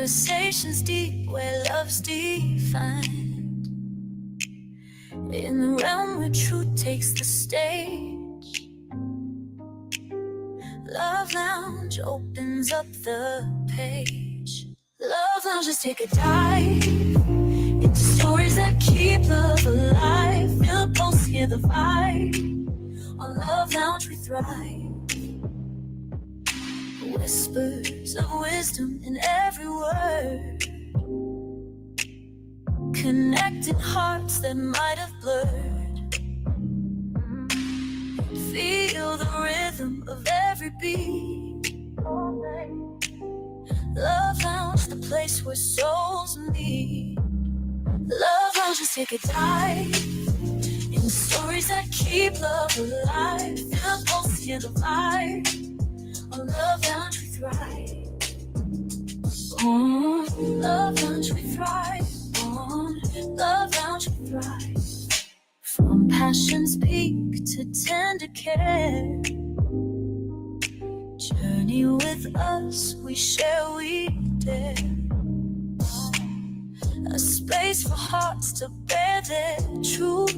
Conversations deep where love's defined. In the realm where truth takes the stage, Love Lounge opens up the page. Love Lounge, just take a dive into stories that keep love alive. Feel the pulse, hear the vibe. On Love Lounge we thrive. Whispers of wisdom in every word, connecting hearts that might have blurred. Feel the rhythm of every beat. Love Lounge, the place where souls meet. Love Lounge, just take a dive in stories that keep love alive. Feel the pulse, hear the vibe. On Love Lounge we thrive. On Love Lounge we thrive. On Love Lounge we thrive. From passion's peak to tender care, journey with us, we share, we dare. A space for hearts to bear their truth.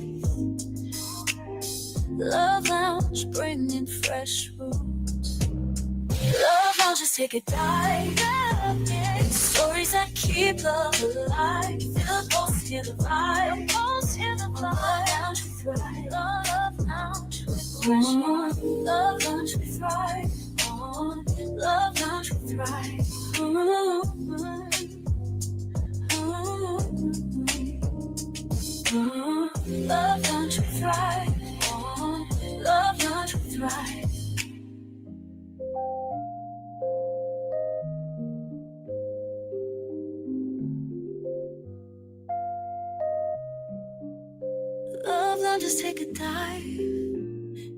Love Lounge, bringing fresh roots. Love Lounge, just take a dive in stories that keep love alive. Feel the pulse, hear the vibe. Love Lounge, we thrive. Love Lounge, we thrive. Love Lounge, we thrive. Love Lounge, we thrive. Love Lounge, we thrive. Love Lounge, we thrive. Love Lounge, just take a dive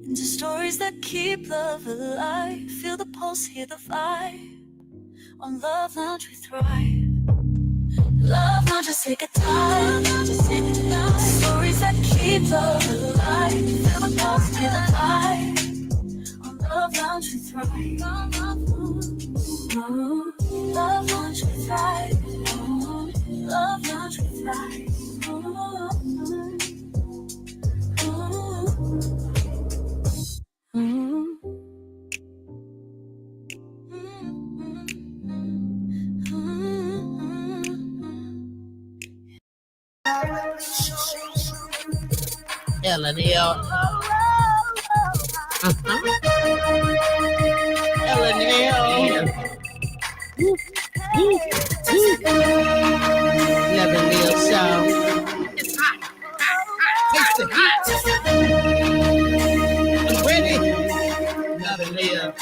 into stories that keep love alive. Feel the pulse, hear the vibe. On Love Lounge we thrive. Love Lounge, just take a dive. Stories that keep love alive. Feel the pulse, hear the vibe. On Love Lounge we thrive. Love Lounge we thrive. Love Lounge we thrive. L&L. L&L. Never Live Show. It's hot. Taste the heat. I'm ready. Never Live.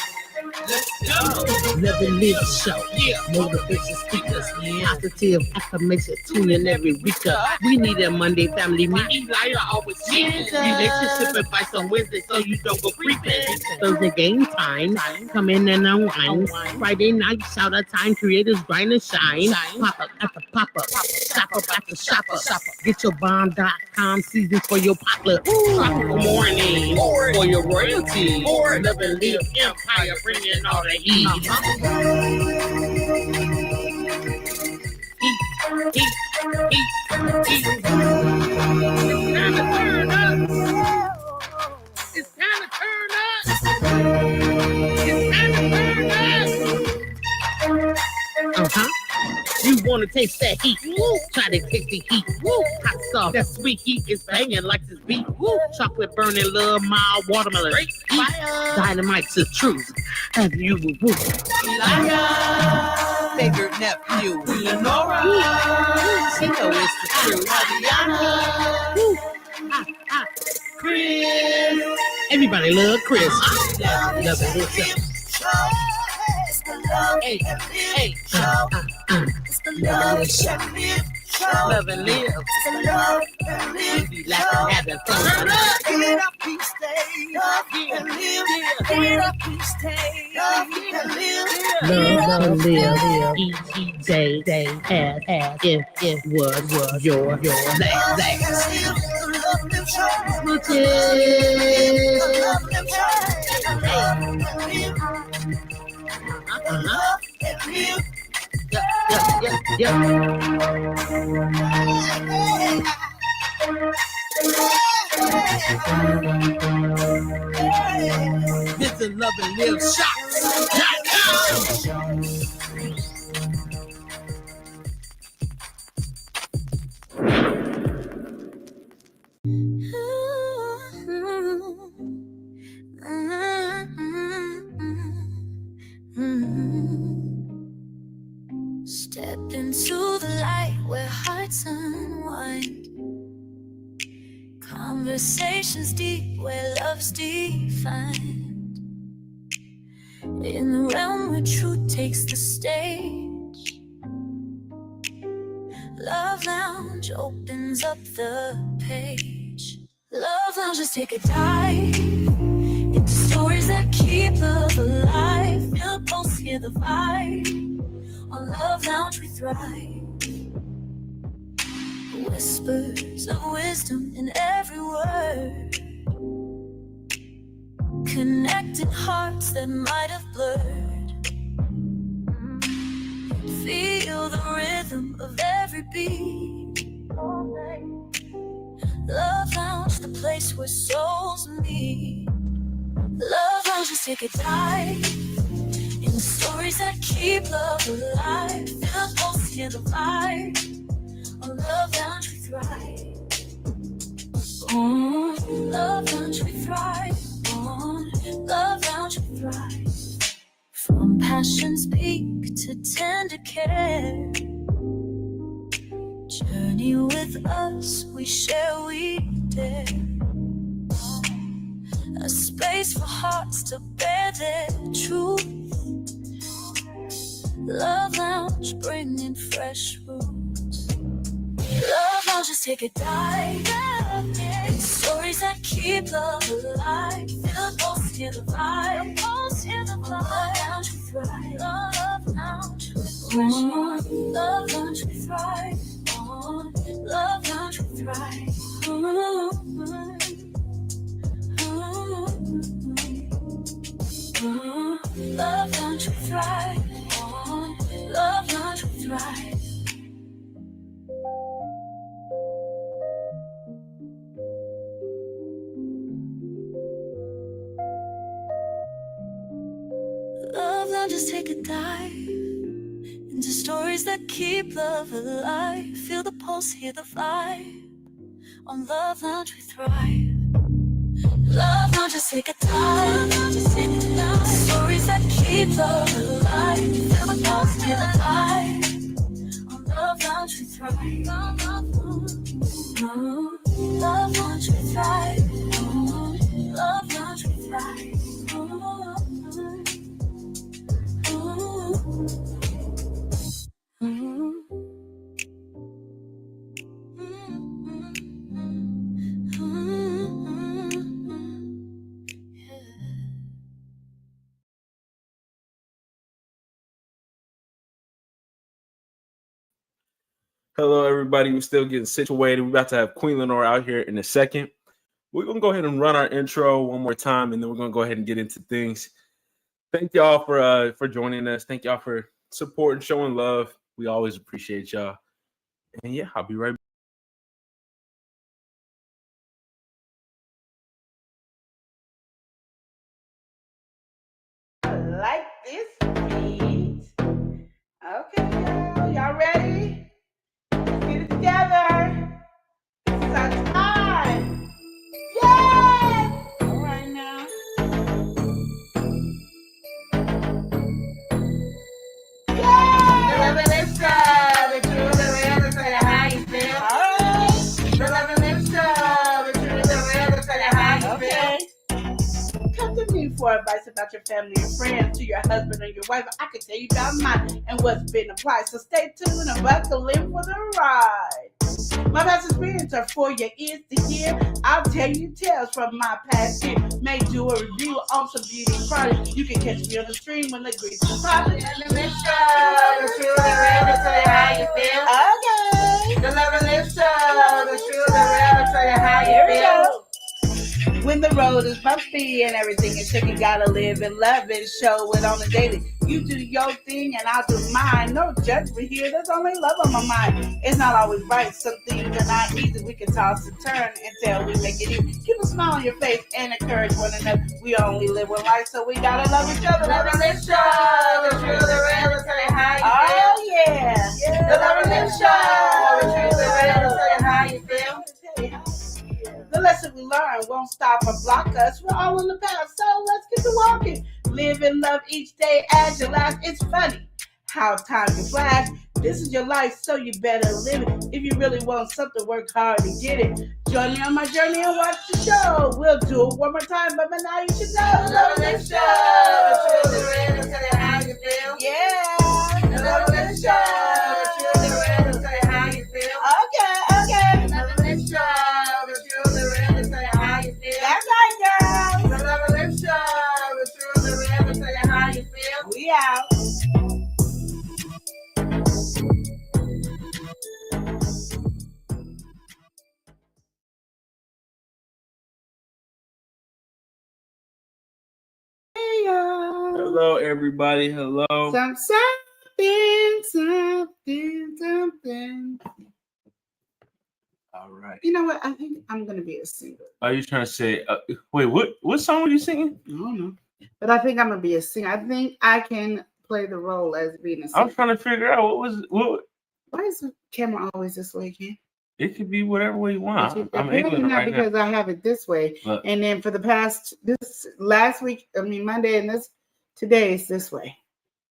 Let's go. Never Live Show. Yeah. Motivation speakers. Yeah. Positive affirmation. Tune in every week. We need a Monday family meeting. Liar always cheating. Relationship advice on Wednesday so you don't go creeping. Thursday game time. Come in and unwind. Friday night shout out time. Creators grind and shine. Pop up after pop up. Shop up after shop up. Get your bomb.com season for your popular. Tropical morning. For your royalty. Love and Live Empire. Bringing all the heat. It's time to turn up. You want to taste that heat? Woo. Try to taste the heat. Woo. Hot sauce. That sweet heat is banging like this beat. Woo. Chocolate burning, love, mild watermelon. Dynamite's the truth. Have you woo? Favorite nephew, Lenora. She know it's the truth. Chris. Everybody love Chris. Love it. Hey, hey, it's the Love Show. Love and Live. It's the Love and Live. We like to have it fun. Get up, please stay. Love and live. Get up, please stay. Love and live. Love and live. Each day, as if was your last. This is Love and Live Shop.com. Step into the light where hearts unwind. Conversations deep where love's defined. In the realm where truth takes the stage, Love Lounge opens up the page. Love Lounge, let's take a dive into stories that keep love alive. Feel the pulse, hear the vibe. On Love Lounge we thrive. Whispers of wisdom in every word. Connecting hearts that might have blurred. Feel the rhythm of every beat. Love Lounge, the place where souls meet. Love Lounge, let's take a dive in the stories that keep love alive. Feel the pulse, hear the vibe. On Love Lounge we thrive. On Love Lounge we thrive. On Love Lounge we thrive. From passion's peak to tender care. Journey with us, we share, we dare. A space for hearts to bear their truth. Love Lounge, bringing fresh roots. Love Lounge, just take a dive in stories that keep love alive. Feel the pulse, hear the vibe. Love Lounge, we thrive. Love Lounge, with fresh roots. Love Lounge, we thrive. On Love Lounge, we thrive. Love Lounge, we thrive. On Love Lounge, we thrive. Love Lounge, just take a dive into stories that keep love alive. Feel the pulse, hear the vibe. On Love Lounge we thrive. Love Lounge, just take a dive. Stories that keep love alive. Feel the pulse, hear the vibe. On Love Lounge we thrive. Love Lounge we thrive. Love Lounge we thrive. Hello, everybody. We're still getting situated. We're about to have Queen Lenore out here in a second. We're going to go ahead and run our intro one more time, and then we're going to go ahead and get into things. Thank y'all for joining us. Thank y'all for supporting, showing love. We always appreciate y'all. And yeah, I'll be right back. Like this beat. Okay, y'all ready? Let's get it together. This is our time. Yes! All right now. Yes! The Love and Live Show, the true, the real, the say how you feel. All right. The Love and Live Show, the true, the real, the say how you feel. Come to me for advice about your family and friends, to your husband or your wife. I can tell you about mine and what's been applied. So stay tuned and buckle in for the ride. My past experience are for your ears to hear. I'll tell you tales from my past year. May do a review on some beauty products. You can catch me on the stream when the grease is popping. The Live Show, the true, the real, to tell you how you feel. Okay. The Love and Live Show, the true, the real, to tell you how you feel. When the road is bumpy and everything is tricky, gotta live and love and show it on the daily. You do your thing and I'll do mine. No judgment here. There's only love on my mind. It's not always right. Some things are not easy. We can toss and turn until we make it easy. Keep a smile on your face and encourage one another. We only live one life, so we gotta love each other. Love and Live Show, the true, the real, the tell you how you feel. Oh yeah. The Love and Live Show, the true, the real, the tell you how you feel. The lesson we learn won't stop or block us. We're all in the past, so let's get to walking. Live and love each day as your last. It's funny how time can flash. This is your life, so you better live it. If you really want something, work hard to get it. Join me on my journey and watch the show. We'll do it one more time, but by now you should know. The Love and Live Show, the true, the real, the tell you how you feel. Yeah. The Love and Live Show, the true, the real, the tell you how you feel. Okay. The Love and Live Show, the true, the real, the tell you how you feel. That's right, girls. The Love and Live Show, the true, the real, the tell you how you feel. We out. Hey, y'all. Hello, everybody. Hello. Something. All right. You know what? I think I'm gonna be a singer. Are you trying to say? Wait, what song were you singing? I don't know, but I think I'm gonna be a singer. I think I can play the role as being a I singer. was trying to figure out what. Why is the camera always this way, Ken? It could be whatever way you want. I'm Apparently angling not right because I have it this way. now. But And then for the past last week, Monday and today is this way.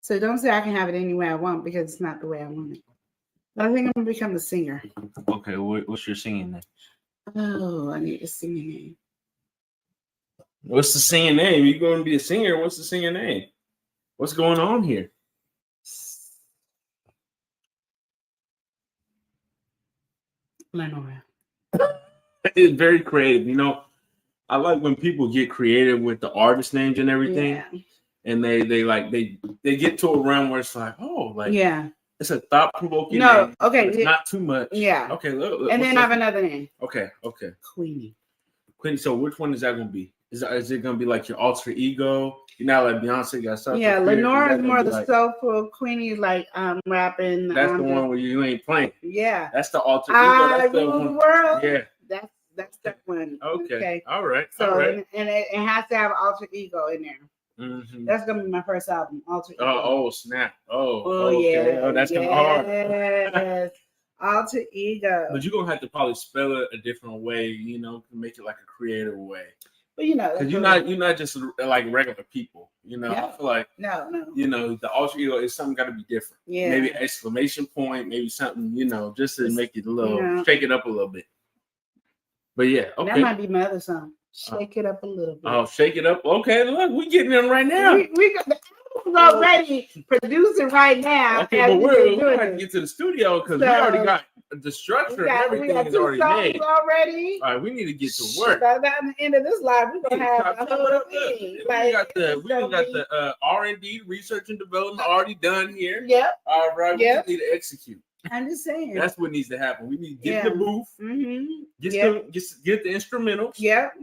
So don't say I can have it any way I want because it's not the way I want it. But I think I'm gonna become a singer. okay, what's your singing name? Oh, I need a singing name. What's the singing name? You going to be a singer? What's the singing name? What's going on here? Lenora. It's very creative. You know, I like when people get creative with the artist names and everything, Yeah. and they get to a realm where it's like, oh, like Yeah. it's a thought provoking. No. name, Okay. but it's not too much. Yeah. Okay. Look, And then I have another name. Okay. Queenie. Queenie. So which one is that going to be? Is it going to be like your alter ego? You're not like Beyonce got stuff. Yeah, Lenora is more the like, soulful. Queenie is like rapping. That's the one where you ain't playing. Yeah. That's the alter ego. I That's the rule the one. world. Yeah. That's that one. Okay. All right. So All right. and it has to have alter ego in there. Mhm. That's gonna be my first album, alter ego. Oh snap! Oh yeah. okay. Oh, that's kind of hard. Yes. Alter ego. But you're gonna have to probably spell it a different way, you know, to make it like a creative way. But you know, Because you're not just like regular people, you know. Yeah. I feel like no. you know the alter ego is something got to be different. Yeah. Maybe exclamation point, maybe something, you know, just to make it a little Yeah. shake it up a little bit. But yeah, That okay. might be my other song. Shake it up a little bit. Oh, shake it up. Okay, look, we getting them right now. We got the album's already producing right now. Okay, as but we're we're doing going to it. get to the studio because we So, already got the structure We and everything got is 2 already songs made. already. All right, we need to get to work. By the end of this live, we're gonna have Chop a it whole up, look. thing. We got the R&D, research and development already done here. Yep, All right, we Yep. just need to execute. I'm just saying. That's what needs to happen. We need to get in the booth, get the instrumentals, Yep.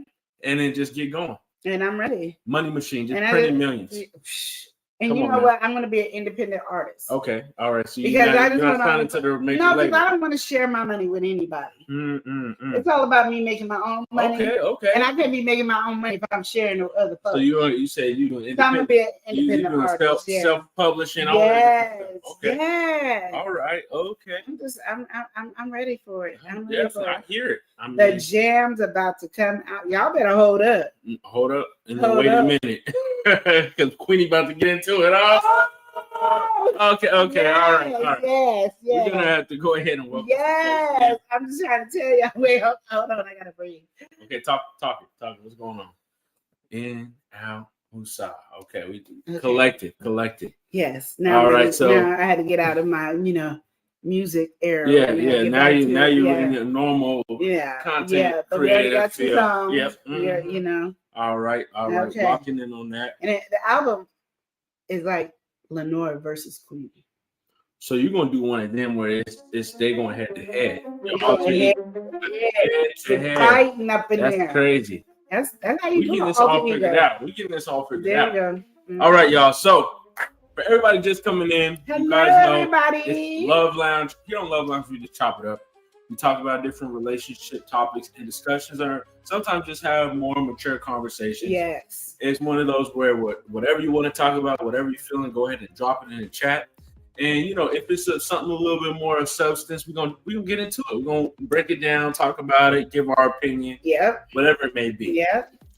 and then just get going. And I'm ready. Money machine, just And printing millions. And Come you on, know man. what? I'm gonna be an independent artist. Okay, all right. So Because you're I just not wanna- signing to the major No, because label. I don't want to share my money with anybody. Mm. It's all about me making my own money. Okay. And I can't be making my own money if I'm sharing with other folks. So you said you doing So I'm gonna independent, be an you independent doing artist. Yeah. self-publishing, all Yes. that. Okay. Yes. All right. Okay. I'm ready for it. I'm ready Yes, for I it. hear it. I'm The jam's about to come out. Y'all better hold up. hold up and then Hold wait up. a minute, because Queenie about to get into it. Okay. All right. Yes. We're gonna have to go ahead and welcome. Yes. I'm just trying to tell you. Wait, hold on. I gotta breathe. Okay, talk it. What's going on? In, out, Musa. Okay, we Okay. collected. Yes. Now, All right, so- now I had to get out of my, music era. Yeah. and Now get back to- now you're yeah. in your normal Yeah. content Yeah. But we already creative got 2 field. songs. Yep. We're, Mhm. All right. Okay. Locking in on that. and the album is like Lenore versus Queenie. So you're gonna do one of them where it's they going head to head. Yeah. Head to head. Fighting up in That's there. crazy. That's how We you getting do this all alter figured ego. out. We getting this all figured There out. you go. All right, y'all. So for everybody just coming in, Hello, you guys know everybody. it's Love Lounge. Here on Love Lounge, we just chop it up. We talk about different relationship topics and discussions, or sometimes just have more mature conversations. Yes. It's one of those where whatever you want to talk about, whatever you're feeling, go ahead and drop it in the chat. And if it's something a little bit more of substance, we're gonna get into it. We're gonna break it down, talk about it, give our opinion, whatever it may be.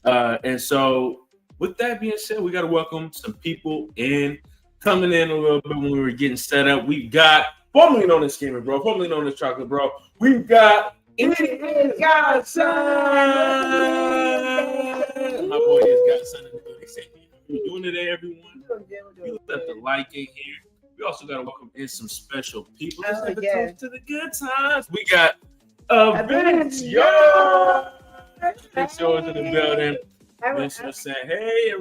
And so, with that being said, we got to welcome some people in. Coming in a little bit when we were getting set up, we've got formerly known as Gamer Bro, formerly known as Chocolate Bro. We've got It is Godson. My boy is Godson. They say, how you doing today, everyone? You left the like in here. We also got to welcome in some special people. Let's have a toast to the good times. We got Vince Yours. Vince Yours in the building. Vince Yours saying, hey,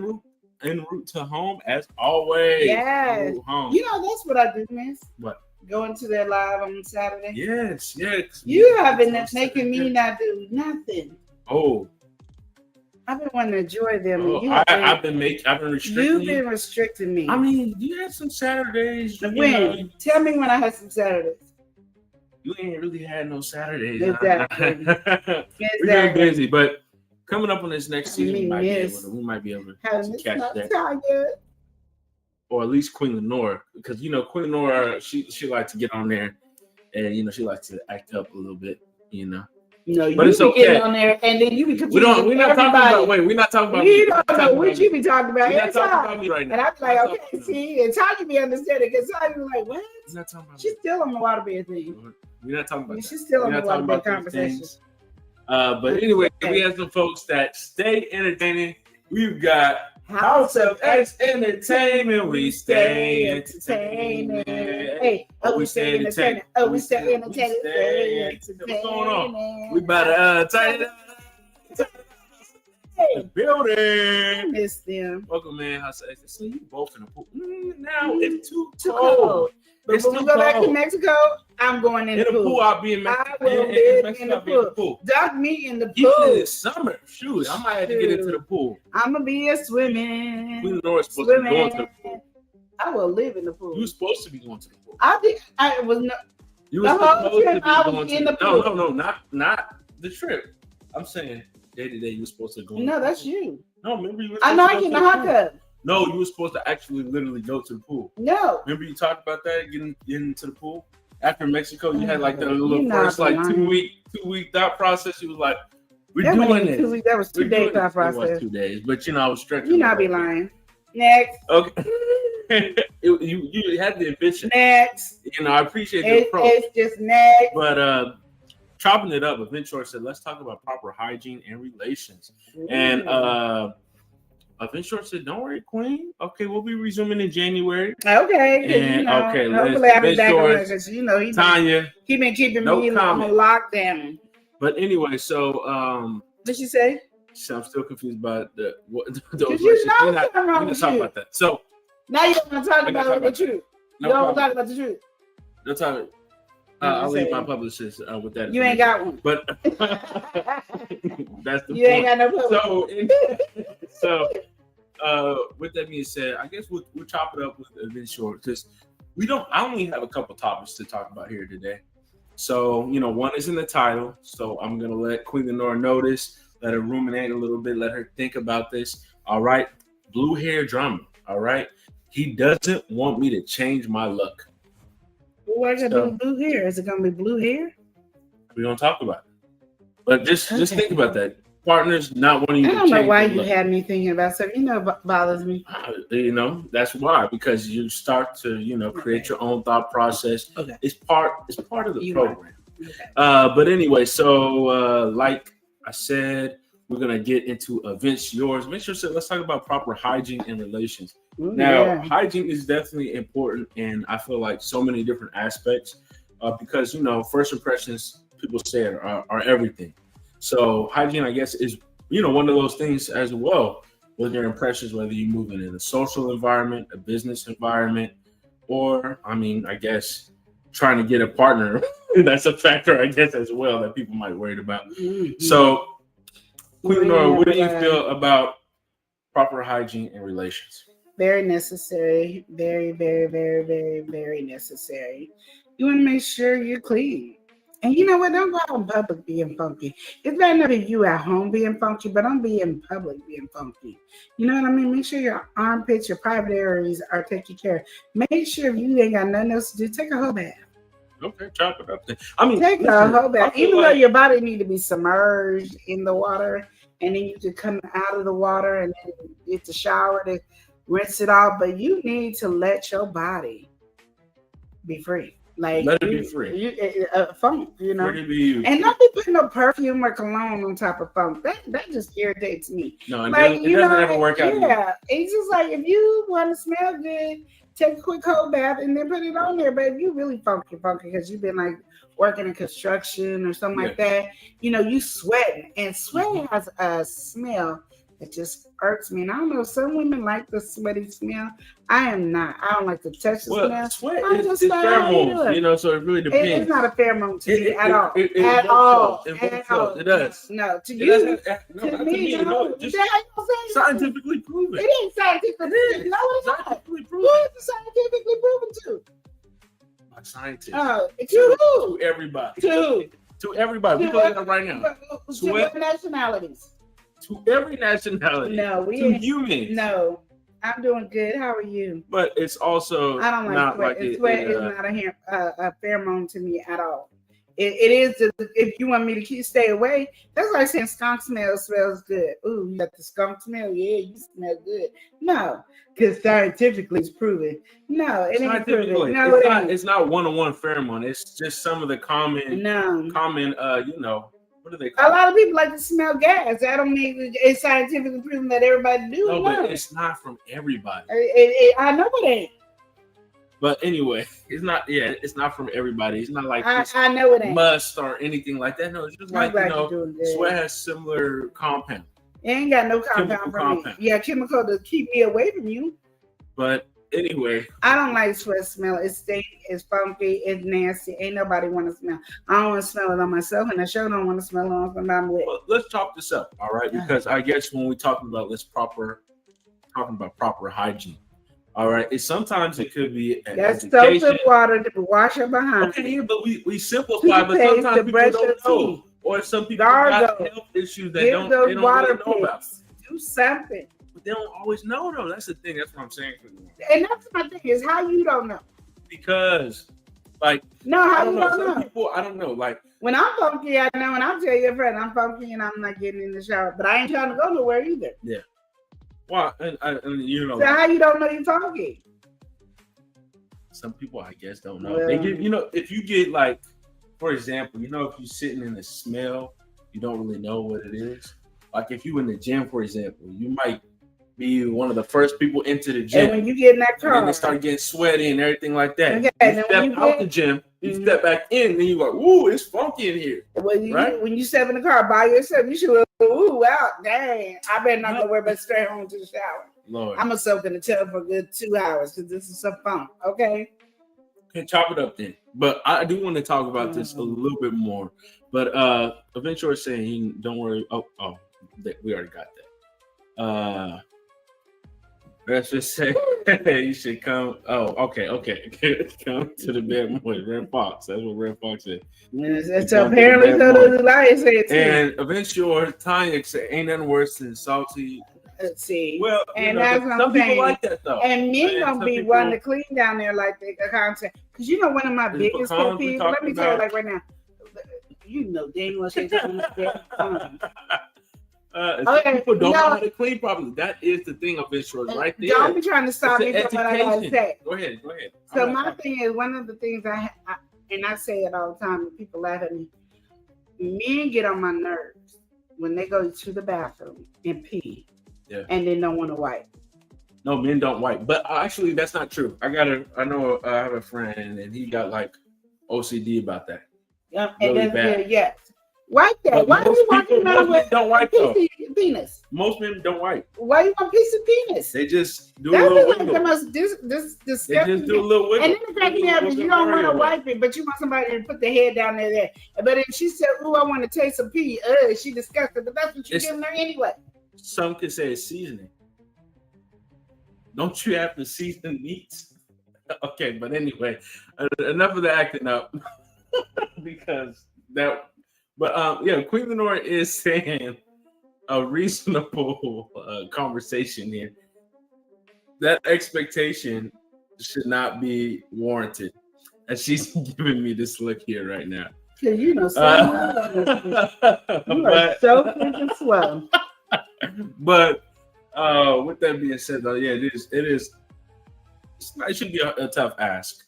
en route to home as always. Yes. Home. That's what I do, miss. What? Going to their live on Saturday. Yes. You have been making me not do nothing. Oh. I've been wanting to enjoy them. I've been restricting you. You've been restricting me. I mean, you had some Saturdays. When? Tell me when I had some Saturdays. You ain't really had no Saturdays. Exactly. We're getting busy, but coming up on this next season, we might be able to catch that. Or at least Queen Lenore, because Queen Lenore, she likes to get on there, and she likes to act up a little bit, No, but it's okay. Getting on there, and then you be confusing we're not talking about. Wait, we're not talking about. We don't know what you be talking about. We're not talking about me right now. And I'm like, okay, see, and Tanya be understanding because Tanya be like, what? We're not talking about. She's still on the waterbed thing. We're not talking about. She's still on the waterbed waterbed conversation. But anyway, we have some folks that stay entertaining. We've got House of X Entertainment. We stay entertaining. Hey, we stay entertaining. We stay entertaining. What's going on? We about to tighten it up. Hey, building. Miss them. Welcome, man. House of X. See you both in the pool. Now it's too cold. But when we go back to Mexico, I'm going in the pool. I'll be in Mexico. I will live in the pool. Dunk me in the pool. Even this summer, shoot, I might have to get into the pool. I'm gonna be a swimming. Queen Lenore is supposed to be going to the pool. I will live in the pool. You were supposed to be going to the pool. I was not. You were supposed to be going to the pool. No, not the trip. I'm saying day to day. You were supposed to go. No, that's you. No, remember you were. I know I get in the hot tub. No, you were supposed to actually literally go to the pool. No. Remember you talked about that, getting into the pool? After Mexico, you had like the little first like 2 week thought process. You was like, we're doing it. 2 weeks. That was 2 days thought process. It was 2 days, but I was stretching. You not be lying. Next. Okay. you had the ambition. Next. I appreciate the approach. It's just next. But chopping it up, Vince said, let's talk about proper hygiene and relations. Ooh. And Vince Short said, don't worry, Queen. Okay, we'll be resuming in January. Okay. And hopefully I'll be back on there because Tanya. He been keeping me on lockdown. But anyway, so what'd she say? I'm still confused about those we're not talking about that. So now you don't want to talk about the truth. You don't want to talk about the truth. No time. I'll leave my publicist with that. You ain't got one. But that's the you point. Ain't got no publicist. So with that being said, I guess we'll chop it up with Vince Short because I only have a couple topics to talk about here today. So, one is in the title. So I'm going to let Queen Lenore notice, let her ruminate a little bit, let her think about this. All right. Blue hair drama. All right. He doesn't want me to change my look. Why is it blue hair? Is it going to be blue hair? We're going to talk about it. But just think about that. Partners not wanting you to change. I don't know why you had me thinking about something. Bothers me. That's why, because you start to, create your own thought process. Okay. It's part of the program. Okay. But anyway, so like I said, we're gonna get into Vince Yours. Make sure let's talk about proper hygiene and relations. Now, hygiene is definitely important, and I feel like so many different aspects because first impressions, people say are everything. So hygiene, I guess, is one of those things as well. With your impressions, whether you're moving in a social environment, a business environment, or I guess trying to get a partner. That's a factor, I guess, as well that people might worry about. Mm-hmm. So, Queen Lenore, what do you feel about proper hygiene and relations? Very necessary. Very, very, very, very, very necessary. You want to make sure you're clean. And you know what? Don't go out in public being funky. It's bad enough if you at home being funky, but don't be in public being funky. You know what I mean? Make sure your armpits, your private areas are taken care of. Make sure if you ain't got nothing else to do, take a whole bath. Okay, chop it up then. I mean, Take a listen, whole bath. I feel Even though like- your body need to be submerged in the water, and then you can come out of the water and then get the shower to rinse it off. But you need to let your body be free. Like Let it be free. Funk, you know. Free to be you. And don't be putting no perfume or cologne on top of funk. That just irritates me. No, it Like, doesn't, it doesn't ever work out. Yeah, it's just like if you want to smell good, take a quick cold bath and then put it on there. But if you really funky because you've been like working in construction or something like that, you know, you sweating, and sweat has a smell that just irks me. And I don't know, some women like the sweaty smell. I am not. I don't like to touch the smell. Well, sweat I'm is just like, how you pheromones, doing? you know, so it really depends. It's not a pheromone to me at all. It At works all. out. It At works all. out. It does. No, to It you. doesn't- no, To not to me, me. no. No, just That ain't no science. scientifically proven. It ain't scientifically proven. No, it's not. Scientifically Who proven is it scientifically proven to? by scientists. To who? To everybody. To To everybody. We To put it up right now. To Sweat. what nationalities? To every nationality. No, we To ain't. humans. No, I'm doing good. How are you? But it's also I don't like not sweat. like And it. sweat is not a pheromone to me at all. It is if you want me to stay away. That's like saying skunk smells good. Ooh, you got the skunk smell. Yeah, you smell good. No, because scientifically it's proven. No, it ain't proven. Scientifically, No, it ain't. it's not one-on-one pheromone. It's just some of the common, No. you know, what do they A call it? lot of people like to smell gas. I don't mean it's scientifically proven that everybody do. No, No, but it's not from everybody. I know it ain't. But anyway, it's not. Yeah, it's not from everybody. It's not like this I know it ain't. must or anything like that. No, it's just I'm like glad you're doing good. sweat has similar compound. It ain't got no compound Chemical for compound. me. Yeah, chemical to keep me away from you. But anyway, I don't like sweat smell. It's stink, it's funky, it's nasty. Ain't nobody want to smell. I don't want to smell it on myself, and I sure don't want to smell it on somebody with. well, let's chop this up, all right? Because I guess when we're talking about proper hygiene, all right. Sometimes it could be an That's soap education. and water to wash your behind. Okay, yeah, but we simplify, but Toothpaste sometimes to people brush don't your know, teeth. or some people got Gargle. health issues that Give they those don't water really know about. picks. Do something. But they don't always know though. That's the thing. That's what I'm saying. And that's my thing is how you don't know. Because, like, No, I how don't you know. don't Some know. people, I don't know. Like, When I'm funky, I know, and I'll tell your friend I'm funky and I'm not getting in the shower, but I ain't trying to go nowhere either. well, and you know, So how you don't know you're funky? some people I guess don't know. Well- They get, if you get like, for example, if you're sitting in the smell, you don't really know what it is. Like if you in the gym, for example, you might be one of the first people into the gym. And when you get in that And then car, they start getting sweaty and everything like that. Okay, You and then step when you out get- the gym, you Mhm. step back in, then you go, ooh, it's funky in here. Right? when you step in the car by yourself, you should look, ooh, wow, dang. I better not go worry about straight home to the shower. Lord. I'm going to soak in the tub for a good 2 hours because this is some fun, okay? Okay, chop it up then. But I do want to talk about this a little bit more. But Aventura is saying, don't worry. Oh, we already got that. Let's just say you should come. Oh, okay. Come to the bed more. Red Fox. That's what Red Fox said. It's Come to apparently the so bed does Elias say it too. And Aventura, Tanya said, ain't nothing worse than salty. Let's see. Well, And that's what I'm some people saying. like that though. And men And gonna some be people- wanting to clean down there like the content. Because one of my Is biggest pet pecans we peeves, let talking me tell you about? like right now, dang well say something like that. Okay, People don't know no. how to clean properly. That is the thing of insurance right there. Don't be trying to stop me It's from an what I gotta education. say. Go ahead. So I'm my not- thing is, one of the things I say it all the time, and people laugh at me. Men get on my nerves when they go to the bathroom and pee, and then don't want to wipe. No, men don't wipe. But actually, that's not true. I have a friend, and he got like OCD about that. And Really that's bad. good, yes. Wipe that. But Why are most you walking people- around most men with don't a wipe, though. piece of penis? Most men don't wipe. Why you want a piece of penis? They just do a That's little like the wiggle. most They disgusting. just do a little wiggle. And then it cracks me up because you don't want to wipe it, but you want somebody to put their head down there. But if she said, "Ooh, I want to taste some pee," she disgusted. But that's what you're It's- giving her anyway. Some could say it's seasoning. Don't you have to season meats? Okay, but anyway, enough of the acting up because that. But yeah, Queen Lenore is saying a reasonable conversation here. That expectation should not be warranted, and she's giving me this look here right now. Cause you know, you are so freaking slow. But with that being said, though, yeah, it should be a tough ask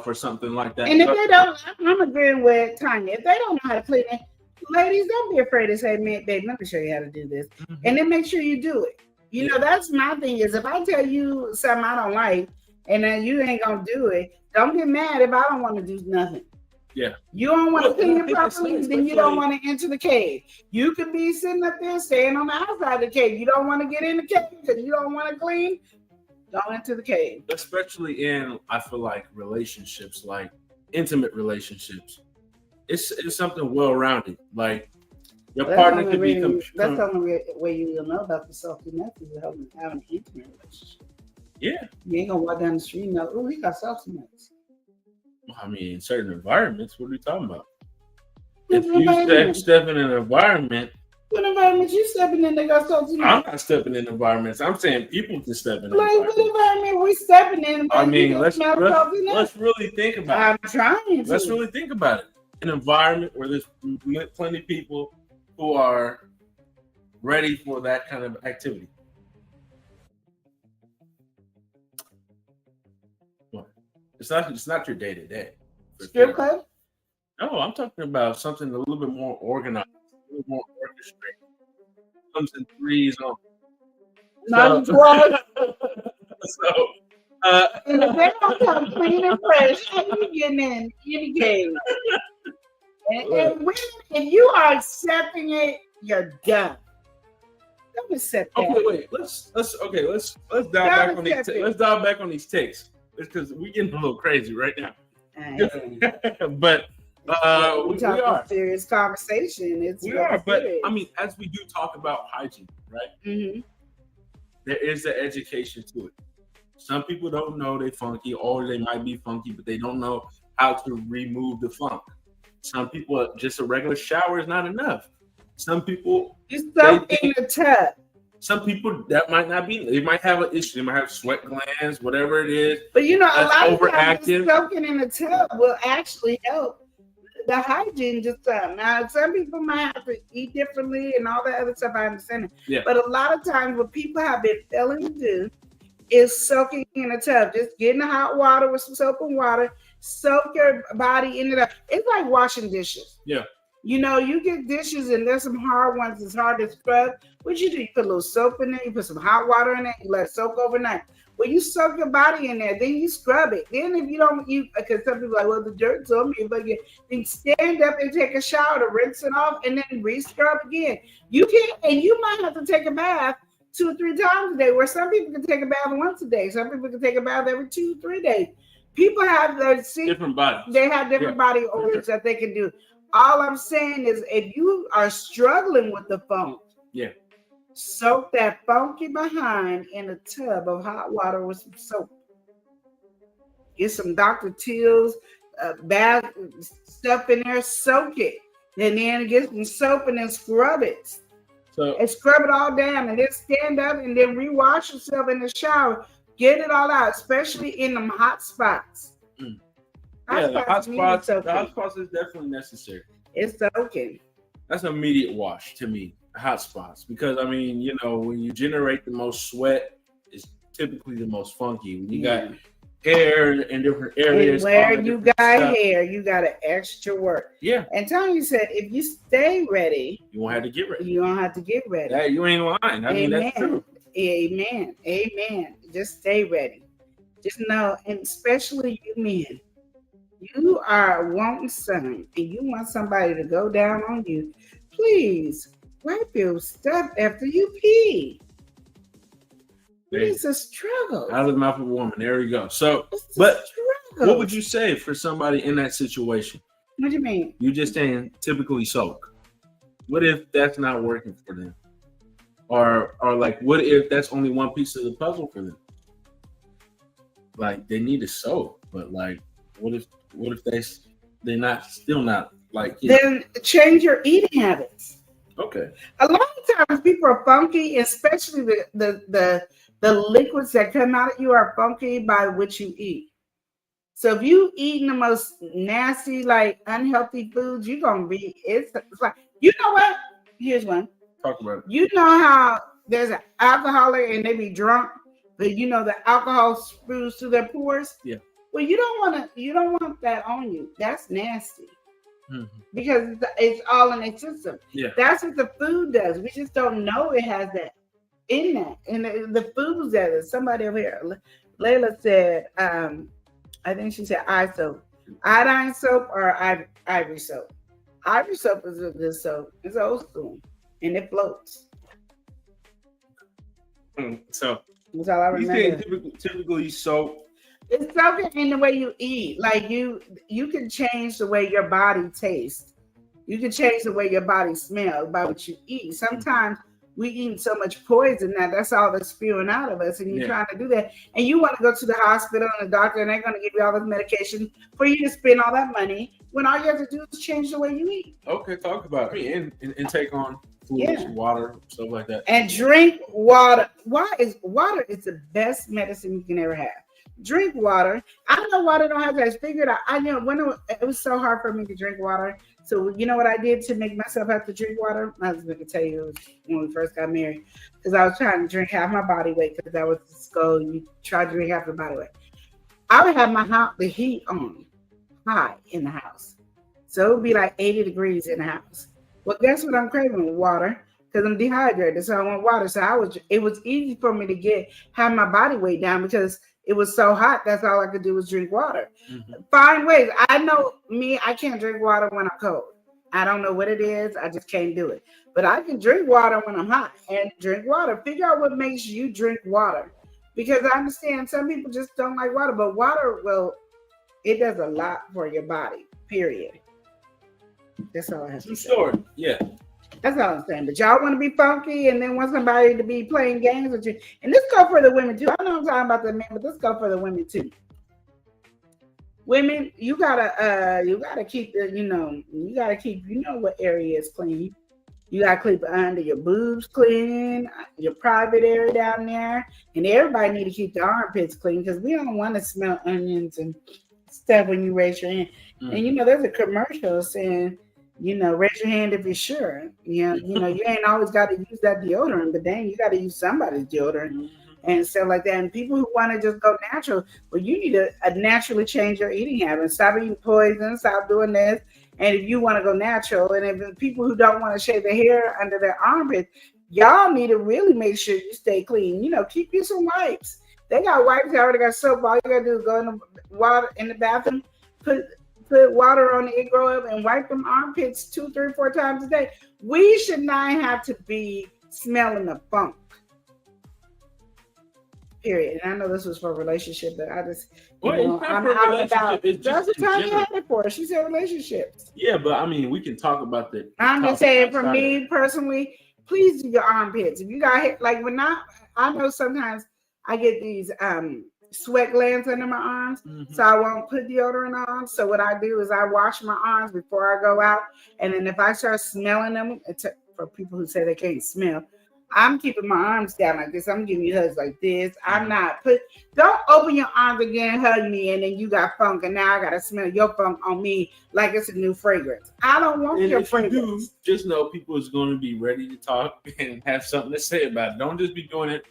for something like that. And if they don't, I'm agreeing with Tanya. If they don't know how to clean it, ladies, don't be afraid to say, "Man, babe, let me show you how to do this," and then make sure you do it. You know, that's my thing. Is if I tell you something I don't like, and then you ain't gonna do it, don't get mad if I don't want to do nothing. Yeah. You don't want to clean it properly, it's then you don't want to enter the cave. You could be sitting up there staying on the outside of the cave. You don't want to get in the cave because you don't want to clean. Don't enter the cave. Especially in, I feel like, relationships, like intimate relationships. It's something well-rounded. Like your partner could be. That's the only way you will know about the salty nuts is having an intimate relationship. Yeah. You ain't gonna walk down the street and know, oh, he got salty nuts. I mean, in certain environments, what are we talking about? What If you step in an environment, what environment you stepping in? They got salty nuts. I'm not stepping in environments. I'm saying people can step in. Like what environment we stepping in? I mean, let's really think about it. I'm trying to. Let's really think about it. An environment where there's plenty of people who are ready for that kind of activity. It's not your day to day. Strip club? No, I'm talking about something a little bit more organized, a little more orchestrated. Comes in threes on. Not twice. And if they don't come clean and fresh, how you getting in any game? And women, if you are accepting it, you're done. Don't accept that. Okay, wait. Let's dial back on these. Let's dial back on these takes. It's because we're getting a little crazy right now. But we are serious conversation. We are, but I mean, as we do talk about hygiene, right? Mm-hmm. There is the education to it. Some people don't know they're funky, or they might be funky, but they don't know how to remove the funk. Some people, just a regular shower is not enough. Some people, you soak in the tub. Some people that might not be. They might have an issue. They might have sweat glands, whatever it is. But you know, a lot of overactive. times soaking in the tub will actually help the hygiene just some. Now, some people might have to eat differently and all that other stuff. I understand it. Yeah. But a lot of times, what people have been failing to do is soaking in a tub. Just get in the hot water with some soap and water. Soak your body in it. It's like washing dishes. Yeah. You know, you get dishes and there's some hard ones. It's hard to scrub. What you do? You put a little soap in there. You put some hot water in it. You let it soak overnight. Well, you soak your body in there. Then you scrub it. Then if you don't, because some people are like, well, the dirt's on me. But then stand up and take a shower to rinse it off and then re-scrub again. You can't, and you might have to take a bath 2 or 3 times a day. Where some people can take a bath once a day. Some people can take a bath every 2 or 3 days. People have their different bodies. They have different body odors that they can do. All I'm saying is, if you are struggling with the funk, soak that funky behind in a tub of hot water with some soap. Get some Dr. Teal's bath stuff in there, soak it, and then get some soap and then scrub it. And scrub it all down, and then stand up and then rewash yourself in the shower. Get it all out, especially in them hot spots. The hot spots is definitely necessary. It's soaking. That's an immediate wash to me, hot spots. Because, I mean, you know, when you generate the most sweat, it's typically the most funky. When you got hair in different areas. And where you got hair, you got to extra work. Yeah. And Tony said, if you stay ready, you won't have to get ready. You don't have to get ready. Yeah, you ain't lying. I mean, that's true. Amen. Amen. Just stay ready. Just know, and especially you men, you are wanting something and you want somebody to go down on you. Please wipe your stuff after you pee. It's a struggle. Out of the mouth of a woman. There you go. So, but what would you say for somebody in that situation? What do you mean? You just saying typically soak. What if that's not working for them? Or like, what if that's only one piece of the puzzle for them? like they need a soap, but like what if they're not still not like Then change your eating habits. Okay. A lot of times people are funky, especially the liquids that come out of you are funky by what you eat. So if you eating the most nasty, like unhealthy foods, you're gonna be it's like, you know what? Here's one. Talk about it. You know how there's an alcoholic and they be drunk, but you know the alcohol spews through their pores? Yeah. Well, you don't want that on you. That's nasty. Mm-hmm. Because it's all in their system. Yeah. That's what the food does. We just don't know it has that in that. And the foods that is, somebody over here, Layla said, I think she said eye soap. Iodine soap or ivory soap. Ivory soap is a good soap. It's old school. And it floats. So that's all I remember. You say typically soap. It's something in the way you eat. Like you can change the way your body tastes. You can change the way your body smells by what you eat. Sometimes we eat so much poison that's all that's spewing out of us, and you're trying to do that. And you want to go to the hospital and the doctor, and they're going to give you all this medication for you to spend all that money when all you have to do is change the way you eat. Okay, talk about it. And take on foods, water, stuff like that. And drink water. Water is the best medicine you can ever have. Drink water. I know water don't have that. Figured out. I know when it was so hard for me to drink water. So you know what I did to make myself have to drink water? My husband could tell you, it was when we first got married, because I was trying to drink half my body weight, because that was the skull. You try to drink half the body weight. I would have the heat on high in the house, so it would be like 80 degrees in the house. Well, guess what I'm craving? Water, because I'm dehydrated, so I want water. So it was easy for me to have my body weight down because it was so hot. That's all I could do was drink water. Mm-hmm. Find ways. I know me, I can't drink water when I'm cold. I don't know what it is. I just can't do it. But I can drink water when I'm hot and drink water. Figure out what makes you drink water. Because I understand some people just don't like water, but water, it does a lot for your body, period. That's all I have to say. Sure, yeah. That's all I'm saying. But y'all want to be funky and then want somebody to be playing games with you. And this go for the women too. I know I'm talking about the men, but this go for the women too. Women, you gotta keep what area is clean. You gotta keep under your boobs clean, your private area down there, and everybody need to keep the armpits clean because we don't want to smell onions and stuff when you raise your hand. Mm-hmm. And there's a commercial saying, raise your hand if you're sure. You ain't always got to use that deodorant, but dang, you got to use somebody's deodorant and stuff like that. And people who want to just go natural, well, you need to naturally change your eating habits. Stop eating poison, stop doing this. And if you want to go natural, and if people who don't want to shave their hair under their armpit, y'all need to really make sure you stay clean. Keep you some wipes. They got wipes, they already got soap. All you got to do is go in the water in the bathroom, put water on it, grow up, and wipe them armpits 2, 3, 4 times a day. We should not have to be smelling the funk. Period. And I know this was for a relationship, but I just, I'm out about. That's the time you had it for. She said relationships. Yeah, but I mean, we can talk about that. I'm just saying, for me personally, please do your armpits. If you got like I know sometimes I get these sweat glands under my arms, so I won't put deodorant on. So what I do is I wash my arms before I go out, and then if I start smelling them, for people who say they can't smell, I'm keeping my arms down like this. I'm giving you hugs like this. I'm not don't open your arms again, hug me, and then you got funk, and now I gotta smell your funk on me like it's a new fragrance. I don't want your fragrance. Just know people is going to be ready to talk and have something to say about it. Don't just be doing it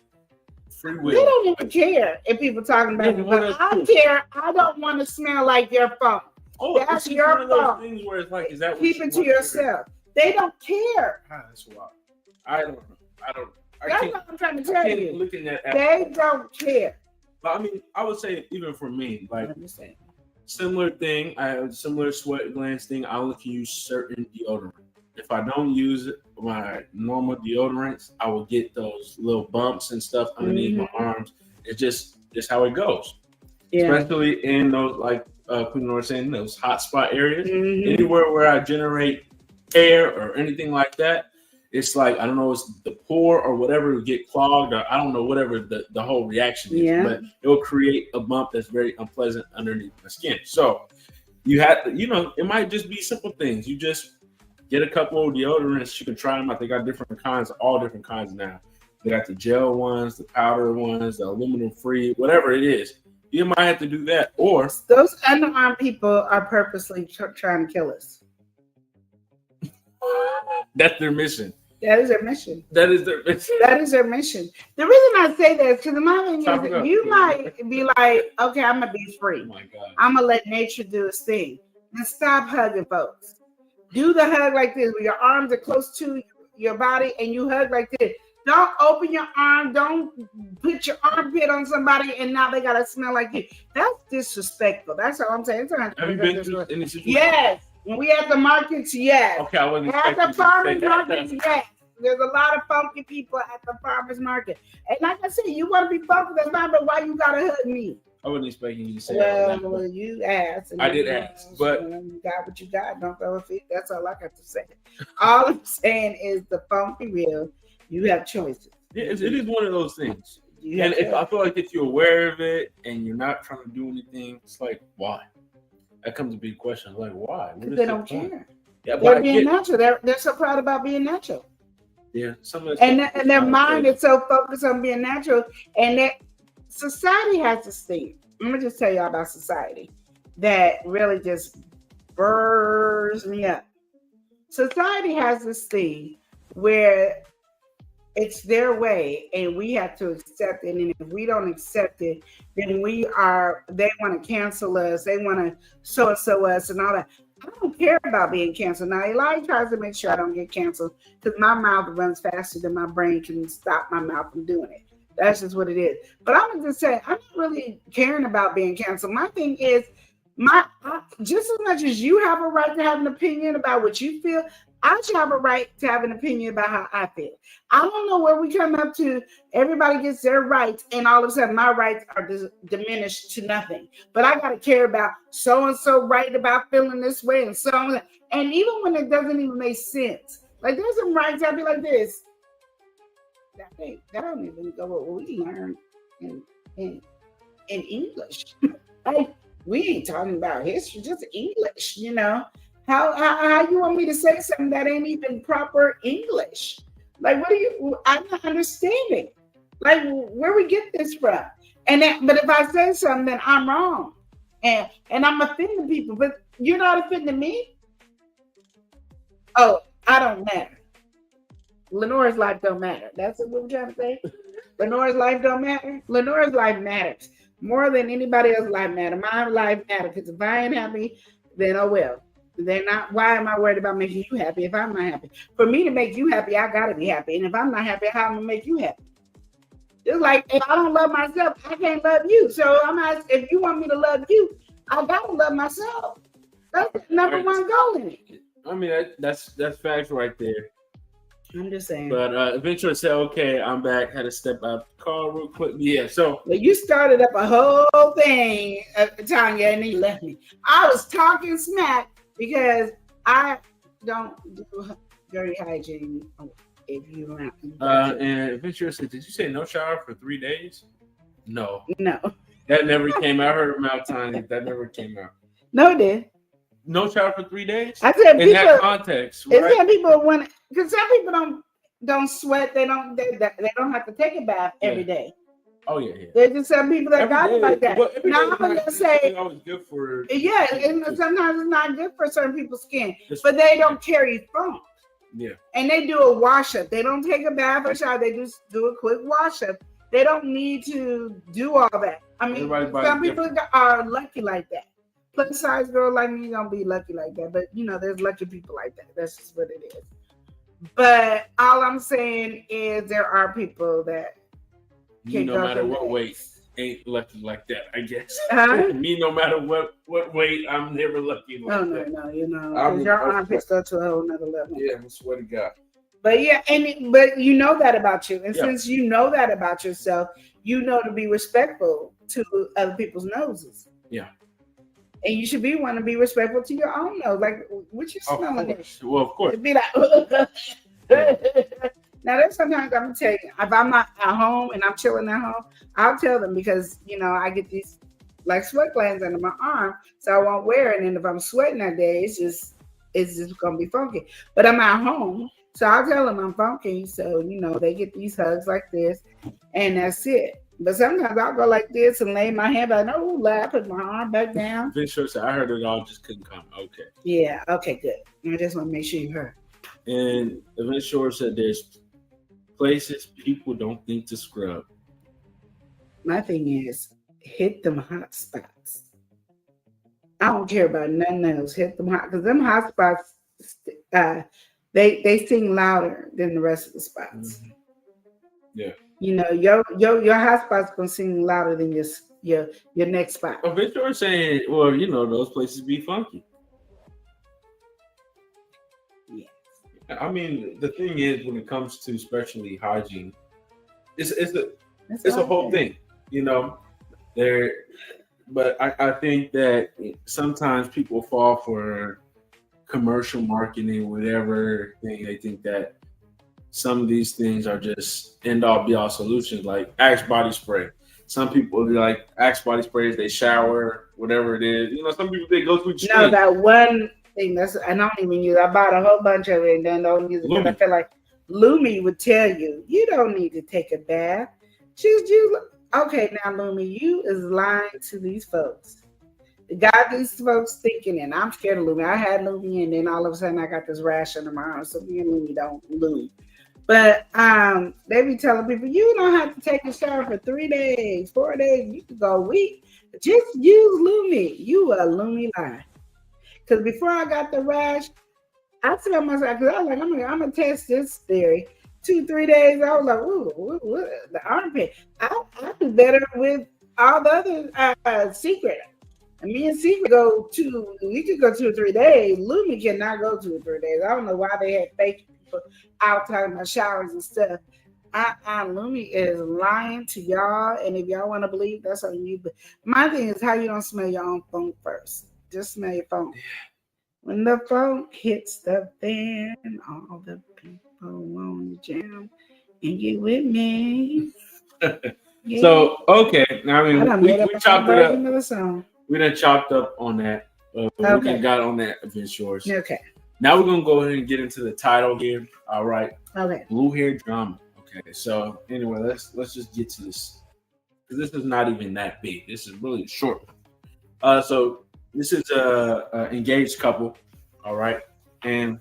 free will. They don't even care if people talking about it, but I care. I don't want to smell like your funk. Oh, that's your funk. Things where it's like, is that keep it to yourself? They don't care. That's wild. I don't know. That's what I'm trying to tell you. Looking at they don't care. But I mean, I would say even for me, like similar thing. I have a similar sweat glands thing. I only can use certain deodorant. If I don't use my normal deodorants, I will get those little bumps and stuff underneath my arms. It's just how it goes. Yeah. Especially in those, like Queen was saying, those hot spot areas. Anywhere where I generate air or anything like that, it's like, I don't know, it's the pore or whatever will get clogged, or I don't know, whatever the whole reaction is, Yeah. but it will create a bump that's very unpleasant underneath the skin. So you have to, it might just be simple things. You just get a couple of deodorants. You can try them out. They got different kinds, all different kinds now. They got the gel ones, the powder ones, the aluminum free, whatever it is. You might have to do that, or Those underarm people are purposely trying to kill us. that's their mission. That is their mission. That is their mission. That is their mission. The reason I say that is because my thing Chop is it that up. you might be like, okay, I'm gonna be Oh free. my God. I'm gonna let nature do its thing. And stop hugging folks. Do the hug like this, where your arms are close to your body and you hug like this. Don't open your arm. Don't put your armpit on somebody and now they gotta smell like you. That's disrespectful. That's all I'm saying. It's not Have you been through any situation? Yes. When we at the markets, yes. Okay, I wasn't At expecting the you to say farmers that. market, yes. There's a lot of funky people at the farmers market. And like I said, you want to be funky, that's fine, but why you gotta hug me? I wasn't expecting you to say that. Well, you asked. and I did you ask, but- you got what you got. Don't throw a fit. That's all I got to say. All I'm saying is the funky real. You have choices. Yeah, it is one of those things. You And have if I feel like if you're aware of it and you're not trying to do anything, it's like, why? That comes a big question. Like, why? What because is they the don't point? care. Yeah, but They're I being get, natural. They're so proud about being natural. yeah, some of And their mind is so focused on being natural. And that society has this thing. Let me just tell y'all about society that really just burns me up. Society has this thing where it's their way and we have to accept it. And if we don't accept it, then they want to cancel us. They want to so us and all that. I don't care about being canceled. Now, Eli tries to make sure I don't get canceled because my mouth runs faster than my brain can stop my mouth from doing it. That's just what it is. But I'm just saying, I'm not really caring about being canceled. My thing is, just as much as you have a right to have an opinion about what you feel, I should have a right to have an opinion about how I feel. I don't know where we come up to. Everybody gets their rights, and all of a sudden my rights are diminished to nothing. But I got to care about so-and-so right about feeling this way and so on. And even when it doesn't even make sense. Like there's some rights I'll be like this. That don't even go with what we learn in English. Like we ain't talking about history, just English, you know. How you want me to say something that ain't even proper English? Like, I'm not understanding. Like, where we get this from? But if I say something, then I'm wrong. And I'm offending people, but you're not offending me? Oh, I don't matter. Lenore's life don't matter. That's what we're trying to say? Lenore's life don't matter? Lenore's life matters. More than anybody else's life matters. My life matters. Because if I ain't happy, then oh well. They're not. Why am I worried about making you happy if I'm not happy? For me to make you happy, I gotta be happy. And if I'm not happy, how am I gonna make you happy? It's like if I don't love myself, I can't love you. So I'm asking, if you want me to love you, I gotta love myself. That's the number one goal in it. I mean, that's facts right there. I'm just saying. But eventually I said, okay, I'm back. Had to step out the car real quick. Yeah, so Well, you started up a whole thing, Tanya, and then you left me. I was talking smack because I don't do dirty hygiene if you around. and eventually I said, did you say no shower for 3 days? No. No. That never came out. I heard about Tanya. That never came out. No, it did. No shower for 3 days? I said In that people. context, It's right? that people want because some people don't sweat. They don't have to take a bath every day. Oh yeah. There's just some people that Every got day. it like that. Well, every Now day I'm gonna is just not say, always good for. yeah, and sometimes it's not good for certain people's skin, It's- but they don't carry funk. Yeah. And they do a wash up. They don't take a bath or shower. They just do a quick wash up. They don't need to do all that. I mean, Everybody's body some people are lucky like that. Plus size girl like me don't be lucky like that. But you know, there's lucky people like that. That's just what it is. But all I'm saying is there are people that Me, no go matter through what that. weight, ain't lucky like that. I guess. Huh? Me, no matter what weight, I'm never lucky like Oh no, that. no, you know, I'm- 'cause your armpits go to a whole nother level. Yeah, I swear to God. But yeah, but you know that about you, and Yeah. since you know that about yourself, you know to be respectful to other people's noses. Yeah. And you should want to be respectful to your own nose. Like, what you Of smelling? course. Well, of course. To be like, Now, there's sometimes I'm gonna tell you, if I'm not at home and I'm chilling at home, I'll tell them because I get these like sweat glands under my arm, so I won't wear it. And if I'm sweating that day, it's just gonna be funky. But I'm at home, so I'll tell them I'm funky. So they get these hugs like this, and that's it. But sometimes I'll go like this and lay my hand back. No, I put my arm back down. Vince Short said, I heard it all, just couldn't come. Okay. Yeah. Okay. Good. I just want to make sure you heard. And Vince Short said, there's places people don't think to scrub. My thing is, hit them hot spots. I don't care about nothing else. Hit them hot, because them hot spots, they sing louder than the rest of the spots. Mm-hmm. Yeah. Your hot spot's gonna sing louder than your next spot. Well, Victor is saying, well, those places be funky. Yeah. I mean, the thing is, when it comes to especially hygiene, it's a whole thing, There, but I think that sometimes people fall for commercial marketing, whatever thing. They think that some of these things are just end all be all solutions, like Axe body spray. Some people be like Axe body sprays, they shower, whatever it is. Some people they go through. No, that one thing I don't even use. I bought a whole bunch of it and then don't use it because I feel like Lumi would tell you don't need to take a bath. Just use. Okay, now Lumi, you is lying to these folks. Got these folks thinking, and I'm scared of Lumi. I had Lumi, and then all of a sudden I got this rash under my arm. So me and Lumi don't Lumi. But they be telling people you don't have to take a shower for 3 days, 4 days. You can go a week. Just use Lumi. You a Lumi lie. Because before I got the rash, I tell myself, because I was like, I'm gonna test this theory. 2-3 days, I was like, ooh, the armpit. I do better with all the other Secret. And me and Secret we could go 2 or 3 days. Lumi cannot go 2 or 3 days. I don't know why they had fake people out talking about showers and stuff. Lumi is lying to y'all, and if y'all want to believe, that's on you. But my thing is how you don't smell your own funk first. Just smell your funk. When the funk hits the fan, all the people want to jam and get with me. Yeah. So okay, I mean we chopped it up. We done chopped up on that. We done got on that Vince Shores. Okay. Now we're gonna go ahead and get into the title here. All right. Okay. Blue hair drama. Okay. So anyway, let's just get to this, because this is not even that big. This is really a short one. So this is a engaged couple. All right. And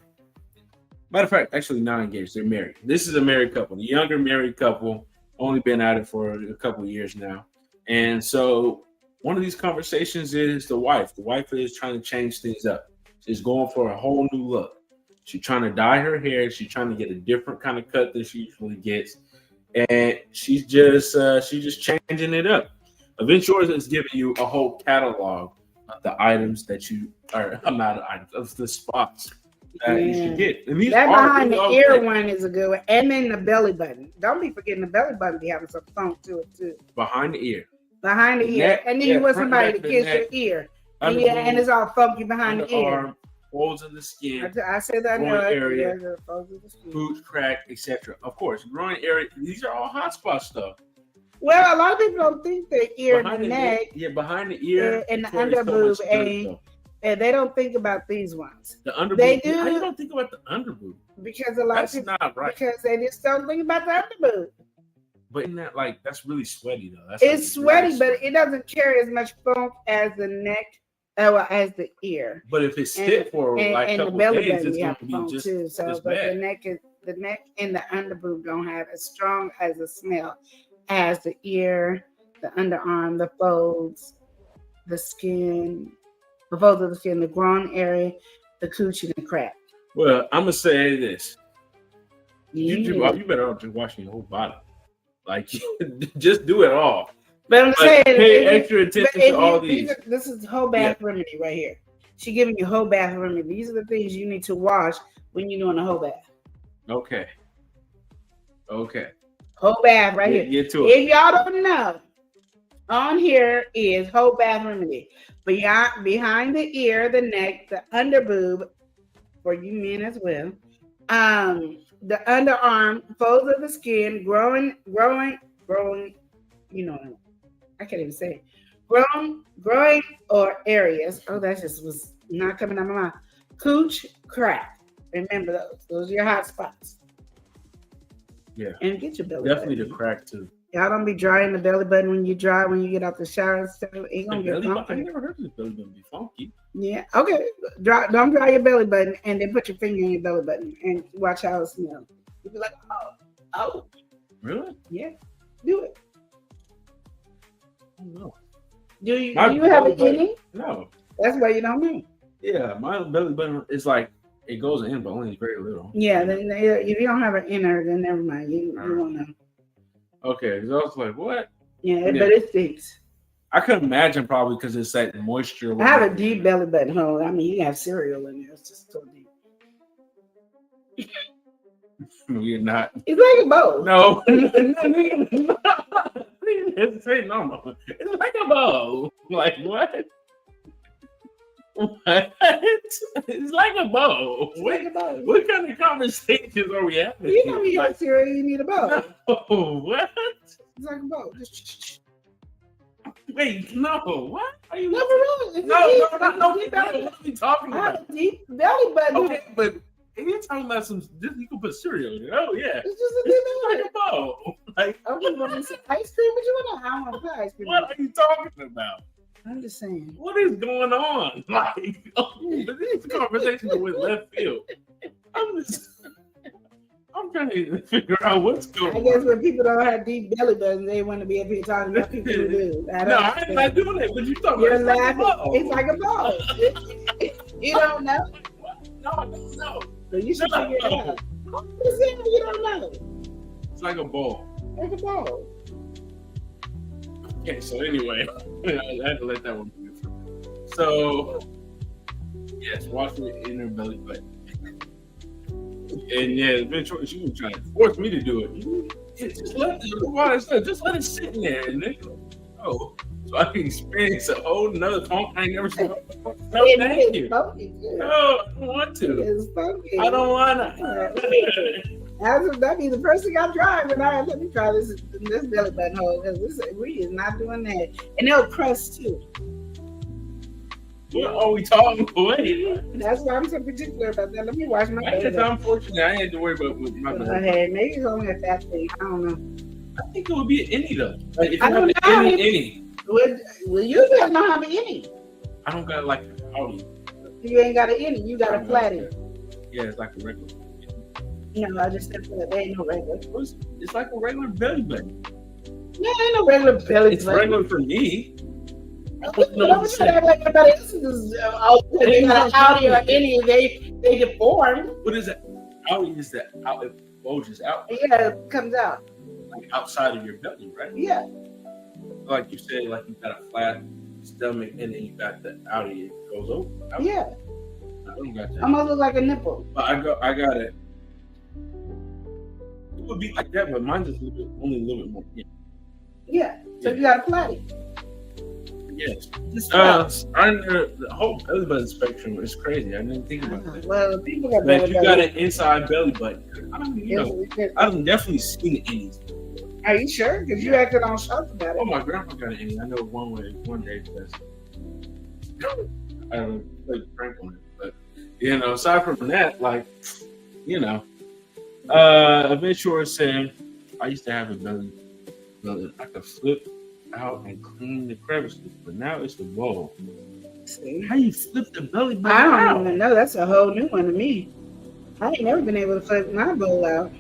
matter of fact, actually not engaged. They're married. This is a married couple. The younger married couple, only been at it for a couple of years now. And so one of these conversations is the wife. The wife is trying to change things up. She's going for a whole new look. She's trying to dye her hair. She's trying to get a different kind of cut than she usually gets. And she's just changing it up. Vince Shores is giving you a whole catalog of the items that you are, not items, of the spots that you should get. And these that behind the ear one is a good one. And then the belly button. Don't be forgetting the belly button be having some funk to it too. Behind the ear. Behind the ear. And then you want somebody to kiss your ear. And it's all funky behind the ear. Folds in the skin. I said that area, food crack, etc. Of course, groin area. These are all hot spot stuff. Well, a lot of people don't think the ear and the neck. Behind the ear and the underboob, and they don't think about these ones. The underboob. They do. How you don't think about the underboob? Because a lot of people, not right. Because they just don't think about the underboob. But isn't that that's really sweaty though? It's sweaty, but it doesn't carry as much funk as the neck. As the ear, but if it's stiff for a couple of days, it's going to be just too. So, but bad. The neck and the underboob don't have as strong as a smell as the ear, the underarm, the folds, the skin, the folds of the skin, the groin area, the coochie, and the crack. Well, I'm gonna say this: you better off just washing your whole body, just do it all. But I'm saying, pay extra attention to all these. This is whole bath remedy right here. She's giving you whole bath remedy. These are the things you need to wash when you're doing a whole bath. Okay. Whole bath right here. Get to it. If y'all don't know, on here is whole bath remedy. Behind the ear, the neck, the underboob, for you men as well, The underarm, folds of the skin, growing. You know, I can't even say it. Growing or areas. Oh, that just was not coming out of my mouth. Cooch, crack. Remember those. Those are your hot spots. Yeah. And get your belly Definitely button. the crack too. Y'all don't be drying the belly button when you get out the shower and stuff. It The gonna get belly button, I funky. never heard this belly button be funky. Yeah. Okay. Don't dry your belly button and then put your finger in your belly button and watch how it smells. You'll be like, oh, Really? yeah. Do it. I don't know. Do you My have belly an button- inning? No. That's why you don't know. Yeah, my belly button is like it goes in, but only very little. Yeah. Then if you don't have an inner, then never mind. You won't know. Okay, so I was like, what? Yeah, Yeah. but it stinks. I could imagine probably because it's that moisture. I have a deep belly button hole. I mean, you have cereal in there. It's just so deep. You're not. It's like a bowl. No. Say no. It's like a bow. Like what? What? It's like a bow. It's like a bowl. What kind of conversations are we having? You know, you Like, have cereal, you need a bowl. no, what? It's like a bowl. Just Wait, no. What? Are you? no, for real. It's No, deep. no, no, no. Deep belly What are we talking I have about? a deep belly button. Okay, but if you're talking about some, you can put cereal in it. Oh yeah, It's just a deep belly like a bow. Like button. Okay, want me some ice cream? What you want? I want to put ice cream. what are you talking about? I'm just saying. What is going on? Like, but these conversations went left field. I'm trying to figure out what's going I on. guess when people don't have deep belly buttons, they want to be up here talking about people who do. No, I'm not doing it. But you talking You're about laughing. It's like a ball. You don't know. No, I don't know. So you should figure it out. I'm just saying you don't know. It's like a ball. Like a ball. Okay, so anyway, I had to let that one go. So, yes, wash the inner belly button. And yeah, eventually she was trying to force me to do it. Yeah, just let it sit in there and then go. So I can experience a whole nother funk I ain't never seen. No, thank you. It's funky. No, I don't want to. It's funky. I don't want to. That'd be the first thing I try when let me try this belly button hole. Because we is not doing that. And they'll crust too. What are we talking about? That's why I'm so particular about that. Let me wash my belly It's button. unfortunate. I had to worry about with my belly. Hey, maybe it's only a fat thing. I don't know. I think it would be an innie though. Like if I you have don't an know. innie, Well, you don't know how to any. I don't got like an Audi. You ain't got an any. You got a flatty. Yeah, it's like a regular. No, I just said that. There ain't no regular. It's like a regular belly button. Yeah, ain't no regular belly It's button. regular for me. Don't act like everybody else is they got an Audi or any. They deformed. What is that? Audi is that out? It bulges out Yeah, it comes out. like outside of your belly, right? Yeah. Like you said, like you got a flat stomach and then you got the Audi. It goes over. Yeah. I don't got that. Almost look like a nipple. But I got it. It would be like that, but mine's just only a little bit more. Yeah. So you got a flatty. Yes. Just flat. The whole belly button spectrum is crazy. I didn't think about that. Well, people got Like belly you got button. an inside belly button. I don't, I've definitely seen innies. Are you sure? Because you acted on shock about Oh, it. my grandpa got an innie. I know one day because I don't play prank on it. But aside from that, like, Adventurer said, I used to have a belly button. I could flip out and clean the crevices, but now it's the bowl. See? How you flip the belly button? I don't out? even know. That's a whole new one to me. I ain't never been able to flip my bowl out.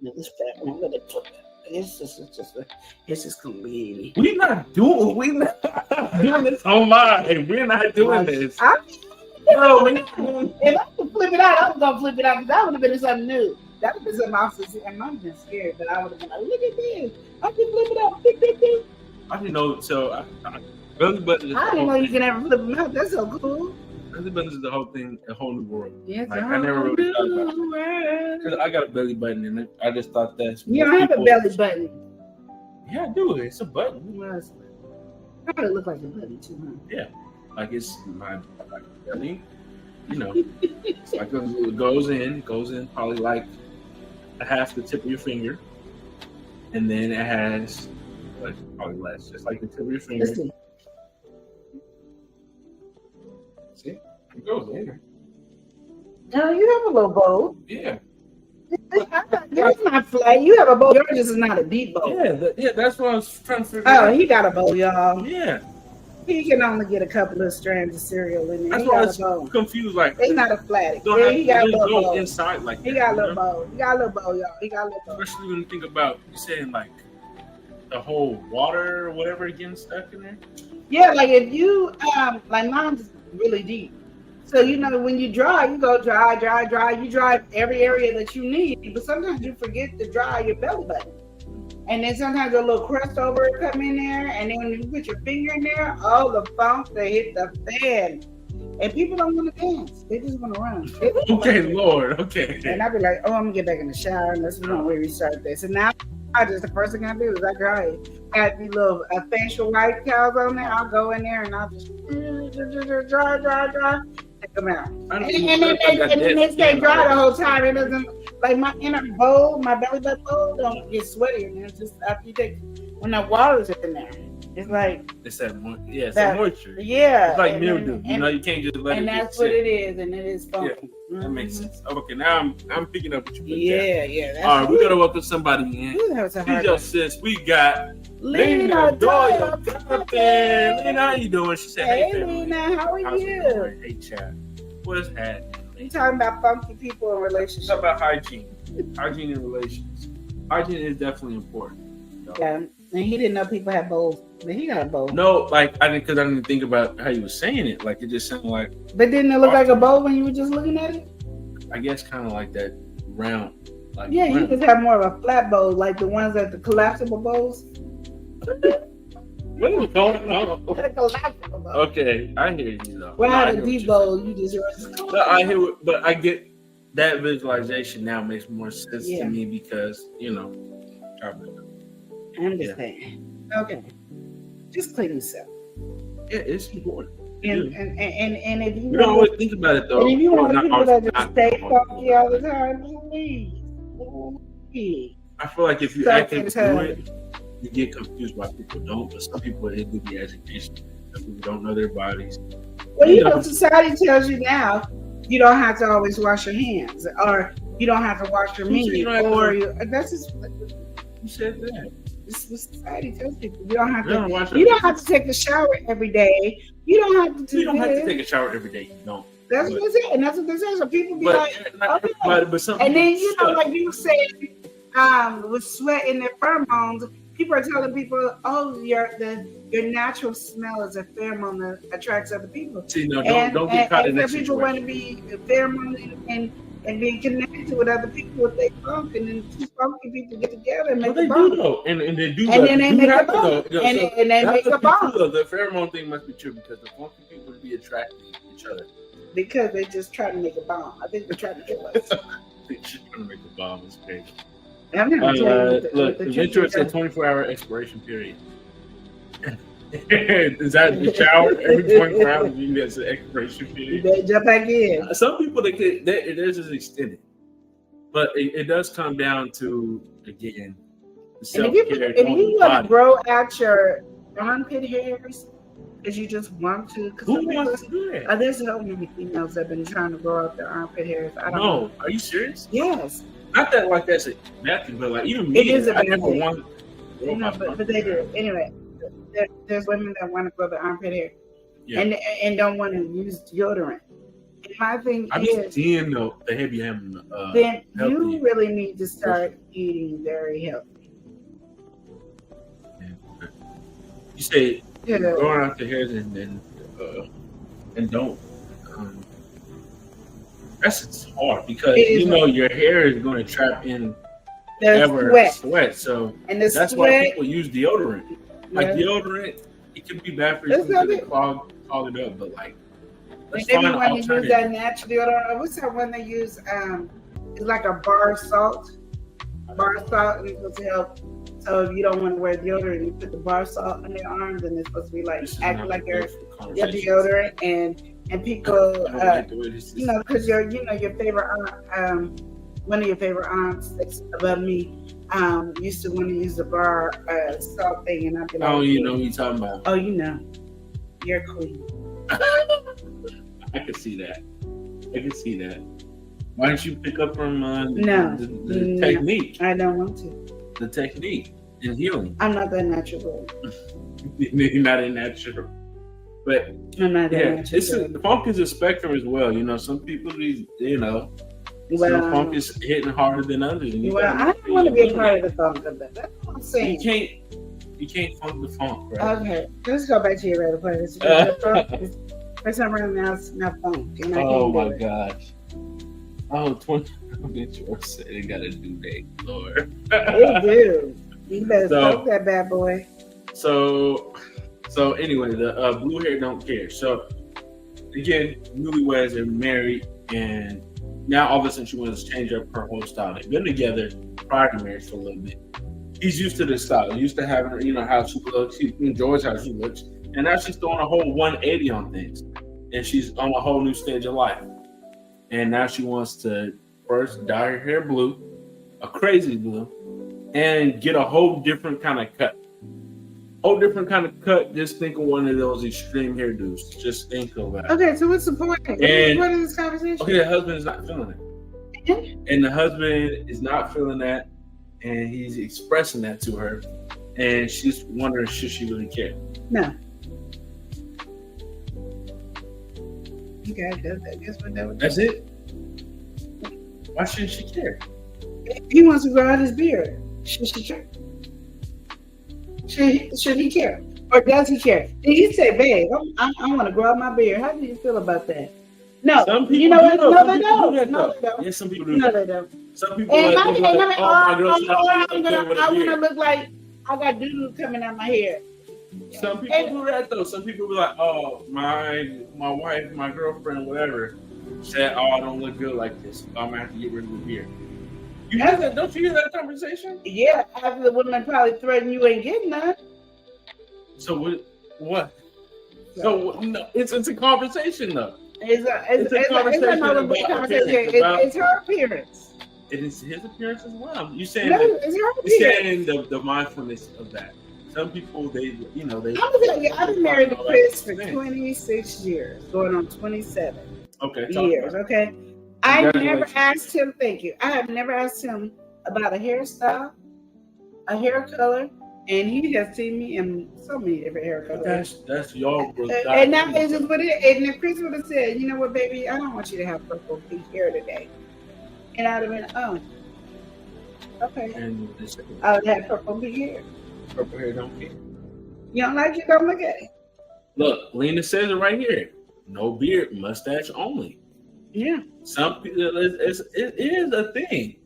This fat one, let it flip out. It's just gonna be easy. We're not doing this online. We're not doing this. No, we're not doing If I could flip it out, I was gonna flip it out because that would have been something new. That would have been something I was and I've been scared, but I would have been like, look at this. I can flip it out. Tick, tick, tick. I didn't know. So, belly button is I didn't know you can ever flip them out. That's so cool. belly button is the whole thing, a whole new world. Yeah, Like, I never really thought about it. Because I got a belly button and I just thought that's. You don't have a belly button. Yeah, I do. It's a button. Well, it's probably look like a button too, huh? Like it's my belly. you know, it's like it goes in probably like a half the tip of your finger, and then it has probably less, just like the tip of your finger. Listen, See, it goes in. no, you have a little bowl. Yeah, Yours not flat. You have a bowl. Yours just is not a deep bowl. yeah. That's what I was trying to figure Oh, out. he got a bowl, y'all. Yeah, He can only get a couple of strands of cereal in there. that's He why I got was a bowl. confused. Like, It's not a flat. don't Yeah, have he got a to little go bowl. inside like He that, got a you little know? bowl. He got a little bowl, y'all. He got a little bowl. Especially when you think about you saying like the whole water or whatever getting stuck in there. Yeah, like if you like mine's really deep. So you know when you dry, you go dry. You dry every area that you need, but sometimes you forget to dry your belly button. And then sometimes a little crust over it come in there, and then when you put your finger in there, all the funk they hit the fan. And people don't want to dance; they just want to run. Okay, Lord. Okay. And I'd be like, "Oh, I'm gonna get back in the shower, and let's restart this." And now, the first thing I do is I dry it. Got these little facial white towels on there. I'll go in there and I'll just dry, take them out. And then they stay dry the whole time. It doesn't like my inner bowl, my belly button bowl don't get sweaty. And it's just after you take when the water's in there, it's like It's that moisture. yeah, It's like and- mildew. and- You can't just let it. and just that's what sit. it is, and it is funky. That makes sense. Okay, now I'm picking up what you put down. Yeah. That's All right, we gotta welcome somebody in. Ooh, that was a hard She's your one. sis. We got Lena Doyle. Doyle. Lena, how you doing? She said, Hey, family. Lena, how are How's it you? going? Hey, chat. What's happening? We talking about funky people in relationships. Talk about hygiene. Hygiene in relations. Hygiene is definitely important. Yeah, and he didn't know people had bowls, but he got a bowl. No, like I didn't think about how you were saying it. Like it just sounded like But didn't it look like a bowl when you were just looking at it? I guess kind of like that round. Like Yeah, you round. just have more of a flat bowl, like the ones that the collapsible bowls. What is going on? The collapsible bowl. Okay, I hear you though. Well, No, I I had hear a what deep you're bowl. You just yours. No, I hear, but I get that visualization now makes more sense Yeah. to me because I understand. Okay, just clean yourself. yeah, it's important. And if you We don't want, always think about it though. and if you Well, want not people always- that just not stay always. funky all the time, please. I feel like if you Suck actively and do tug. it, you get confused why people don't. But some people it could be education. Some people don't know their bodies. Well, society tells you now you don't have to always wash your hands, or you don't have to wash your Who said meat, you don't have or to- that's just You said that. this is what society tells people. You don't have You don't to. wash You your don't have to take a shower every day. You don't have to do You don't have to this. take a shower every day. You don't. That's what they say, and that's what they say. So people be But like, not okay. everybody. But some. and then people like you said, with sweat and their pheromones, people are telling people, oh, your natural smell is a pheromone that attracts other people. See, no, don't get caught in that people want to situation. be pheromone and be connected with other people with their funk, and then two funky people get together and Well, make they a do bond. though, and they do. And that. then they You make a have to bond. go. And So they that make must a be true, bond. though. The pheromone thing must be true because the funky people would be attracting each other. Because they just try to make a bomb. I think they're trying to kill us. They should try to make a bomb. It's crazy. I'm not telling you Look, the the truth Venture is said 24-hour expiration period. Is that the shower every 24 hours? You get an expiration you period. better jump back in. Some people theirs is extended, but it does come down to again the And if self-care. you want to grow out your armpit hairs, because you just want to, Who wants to do that? there's so many females that have been trying to grow out their armpit hairs. I don't know. No, are you serious? Yes, Not that like that's a bad thing, but like even It me, is a I bad never thing. want. you know, but they do. Anyway, there's women that want to grow their armpit hair Yeah. and don't want to use deodorant. And my thing I is, be seeing though the heavy ham. then healthy. you really need to start eating very healthy. You say Yeah. growing out the hairs and don't. That's hard because It is you know your hair is going to trap in There's sweat. So and the that's why sweat. people use deodorant. Like Yeah. deodorant, it can be bad for you That's because not it it. clog it up. But like, And let's then find you an want to use alternative. that natural deodorant. What's that one they use? It's like a bar salt. Bar salt, and it's supposed to help. So if you don't want to wear deodorant, you put the bar salt on your arms, and it's supposed to be like This is act not like a your beautiful conversation. deodorant, and and people, I don't like the way this is. you know, because your favorite aunt, one of your favorite aunts that's above me, used to want to use the bar salt thing, and I'd be like, Oh, you know what you're talking about. oh, you know, you're queen. I can see that. I can see that. Why don't you pick up from No. the technique? I don't want to. The technique in healing. I'm not that natural. You're not in that sugar. But I'm not that yeah, natural. the funk is a spectrum as well. You know, some people, you know, some Well, funk is hitting harder than others. And you well, gotta- I don't want to be a part of the funk of that. That's what I'm You saying. can't funk the funk, right? Okay, let's go back to your red place. For some reason, now it's not funk. And I Oh can't do my it. gosh. Oh, 20 minutes or said it got a due date, Lord. It do. You better So- smoke that bad boy. So anyway, the blue hair don't care. So again, newlyweds are married, and now all of a sudden she wants to change up her whole style. They've been together prior to marriage for a little bit. He's used to this style. He's used to having her, you know, how she looks. He enjoys how she looks, and now she's throwing a whole 180 on things, and she's on a whole new stage of life. And now she wants to first dye her hair blue, a crazy blue, and get a whole different kind of cut. Whole different kind of cut. Just think of one of those extreme hairdos. Just think of that. Okay, so what's the point? What's the point of this conversation? Okay, the husband is not feeling it. And the husband is not feeling that, and he's expressing that to her. And she's wondering, should she really care? No. Okay, I guess we're done with that. That's it? Why shouldn't she care? He wants to grow out his beard. Should she care? Should he care? Or does he care? Did he say, babe, I want to grow out my beard? How do you feel about that? No. Some people You know what? do, No, some they people do don't. that, No, though. they don't. Yes, some people do No, that. they don't. Some people And like, my they be like, I oh, my girl's not want looking good with a to beard. look like I got doo-doo coming out my hair. Some people do that though. Some people be like, oh, my wife, my girlfriend, whatever, said, oh, I don't look good like this. I'm gonna have to get rid of the beard. You hear that? Don't you hear that conversation? Yeah, after the woman probably threatened you ain't getting none. So what? So no, it's a conversation though. It's a conversation another about conversation. appearance, about- It's her appearance. It is his appearance as well. You saying No, that, it's her you're appearance. saying the mindfulness of that. Some people they. I'm gonna tell you, I've been married to Chris for 26 years, going on 27 Okay. talk years. about Okay, I never Congratulations. asked him. Thank you. I have never asked him about a hairstyle, a hair color, and he has seen me in so many different hair it. colors. That's y'all. And now it's just what it. And if Chris would have said, you know what, baby, I don't want you to have purple pink hair today, and I'd have been, oh, okay, And this I would have purple pink hair. purple hair don't care. You don't like it? Don't look at it. Look, Lena says it right here. No beard, mustache only. Yeah. Some people, it is a thing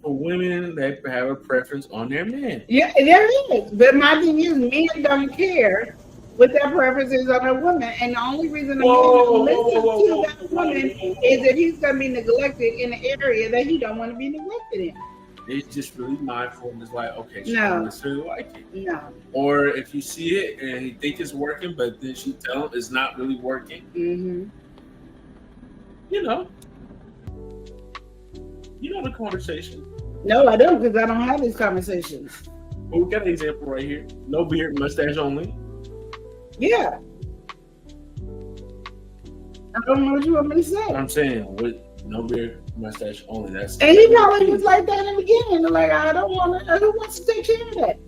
for women that have a preference on their man. Yeah, there is. But my thing is, men don't care what their preference is on a woman. And the only reason a man listens to that woman is that he's going to be neglected in an area that he don't want to be neglected in. It's just really mindful and it's like, okay, she No. don't necessarily like it. No. Or if you see it and he think it's working, but then she tell him it's not really working, Mm-hmm. you know the conversation. No, I don't, because I don't have these conversations. But we got an example right here. No beard, mustache only. Yeah. I don't know what you want me to say. I'm saying with no beard, mustache only. That's And he probably was like that in the beginning. Like, I don't want to, who wants to take care of that?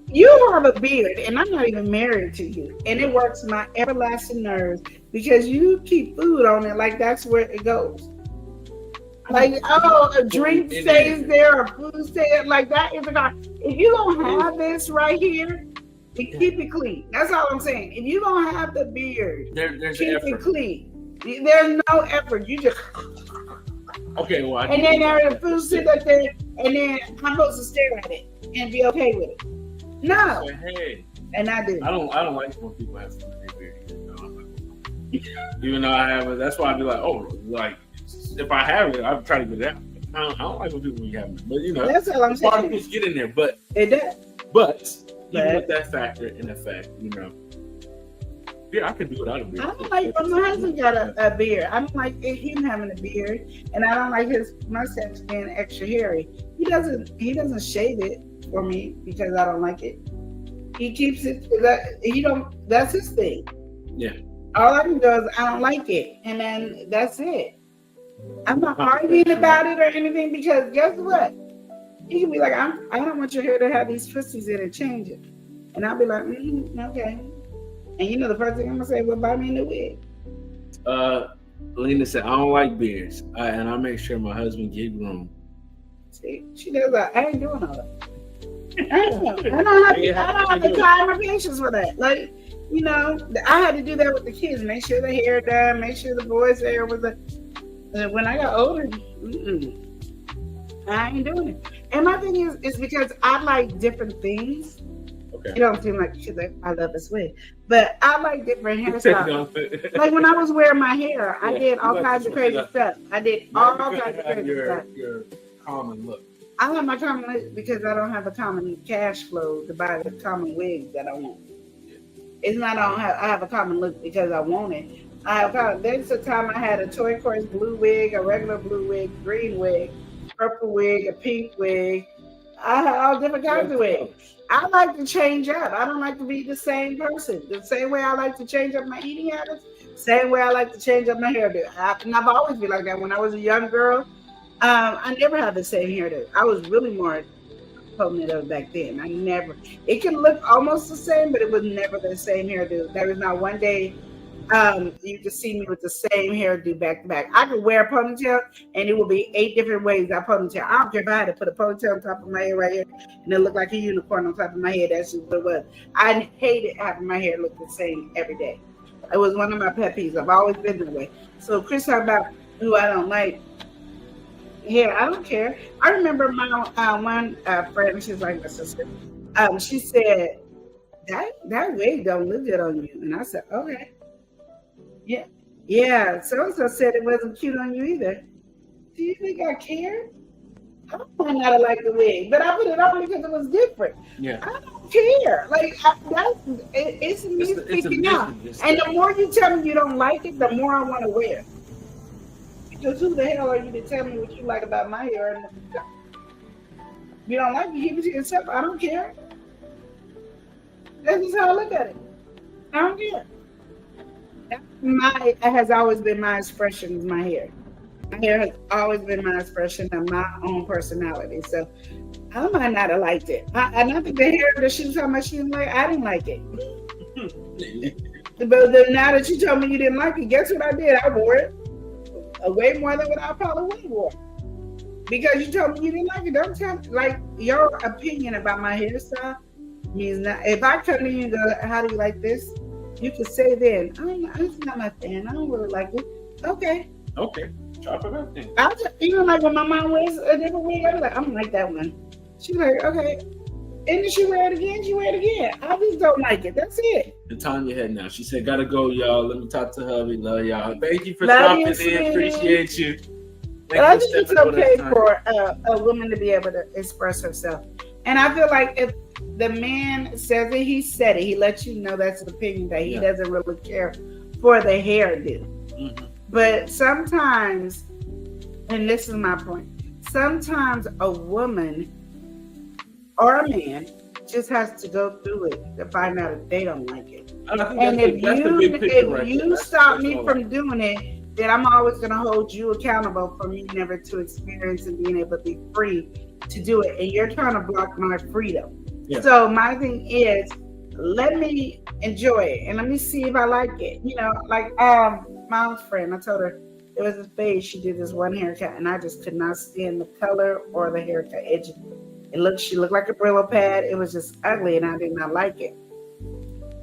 You have a beard, and I'm not even married to you. And it works my everlasting nerves because you keep food on it like that's where it goes. Like, oh, a drink stays there, a food stays there. Like, that is a guy. If you don't have this right here, then keep it clean. That's all I'm saying. If you don't have the beard, there's keep effort. it clean. There's no effort. You just... Okay, well, I And then there's food sit up there, and then I'm supposed to stare at it and be okay with it. No, say, hey, and I do. I don't like when people have food in their beard. Even though I have it, that's why I'd be like, oh, like if I have it, I'm trying to get it out. I don't like when people be having it, but That's all I'm saying. particles get in there. But It does. even But- with that factor in effect, Yeah, I can do without a beard. I don't like when my husband got a beard. I don't like him having a beard, and I don't like his mustache being extra hairy. He doesn't shave it for me because I don't like it. He keeps it. That's his thing. Yeah. All I can do is I don't like it, and then that's it. I'm not arguing about it or anything because guess what? He can be like, I don't want your hair to have these twisties in it. Change it, and I'll be like, okay. And you know the first thing I'm gonna say, well, buy me a new wig. Lena said, I don't like beards, and I make sure my husband get groom. See, she does that. I ain't doing all that. I don't have the time or patience for that. Like, you know, I had to do that with the kids. Make sure the hair done. Make sure the boys' hair was when I got older, I ain't doing it. And my thing is because I like different things. Okay. You don't seem like she's like, I love this wig, but I like different hairstyles. Like when I was wearing my hair, I did all kinds of crazy stuff. I did all kinds of crazy stuff. Your common look. I have my common look because I don't have a common cash flow to buy the common wigs that I want. It's not I have a common look because I want it. There's a time I had a turquoise blue wig, a regular blue wig, green wig, purple wig, a pink wig. I had all different kinds of wigs. I like to change up. I don't like to be the same person. The same way I like to change up my eating habits, same way I like to change up my hairdo. And I've always been like that. When I was a young girl, I never had the same hairdo. I was really more ponytail back then. It can look almost the same, but it was never the same hairdo. There was not one day you could see me with the same hairdo back to back. I could wear a ponytail and it would be 8 different ways I ponytail. I don't care if I had to put a ponytail on top of my head right here and it looked like a unicorn on top of my head. That's just what it was. I hated having my hair look the same every day. It was one of my pet peeves. I've always been that way. So Chris talked about who I don't like. Yeah, I don't care. I remember my one friend, she's like my sister. She said, that wig don't look good on you. And I said, okay. Yeah. So-and-so said it wasn't cute on you either. Do you think I care? I might not have liked the wig, but I put it on because it was different. Yeah. I don't care. Like, it's me speaking out. And the more you tell me you don't like it, the more I want to wear it. Because who the hell are you to tell me what you like about my hair? And you don't like it, keep it to yourself. I don't care. That's just how I look at it. I don't care. It has always been my expression is my hair. My hair has always been my expression of my own personality. So I might not have liked it. I think the hair that she was talking about, she didn't like, I didn't like it. But then now that you told me you didn't like it, guess what I did? I wore it. Way more than what I probably would have worn. Because you told me you didn't like it. Don't tell me, like, your opinion about my hairstyle means not. If I come to you and go, how do you like this? You could say then, it's not my fan. I don't really like it. Okay. Drop it up then. Even like when my mom wears a different wig, I'm like, I don't like that one. She's like, okay. And then she wear it again. I just don't like it. That's it. And Tanya head now. She said, gotta go, y'all. Let me talk to hubby. Love y'all. Thank you for stopping in. Appreciate you. But I think it's okay for a woman to be able to express herself. And I feel like if the man says it, he said it. He lets you know that's an opinion that he doesn't really care for the hairdo. Mm-hmm. But sometimes, and this is my point, sometimes a woman or a man just has to go through it to find out if they don't like it. And if you stop me from doing it, then I'm always going to hold you accountable for me never to experience and being able to be free to do it. And you're trying to block my freedom. Yeah. So my thing is, let me enjoy it and let me see if I like it. You know, like mom's friend, I told her it was a phase. She did this one haircut and I just could not stand the color or the haircut edge. She looked like a Brillo pad. It was just ugly and I did not like it.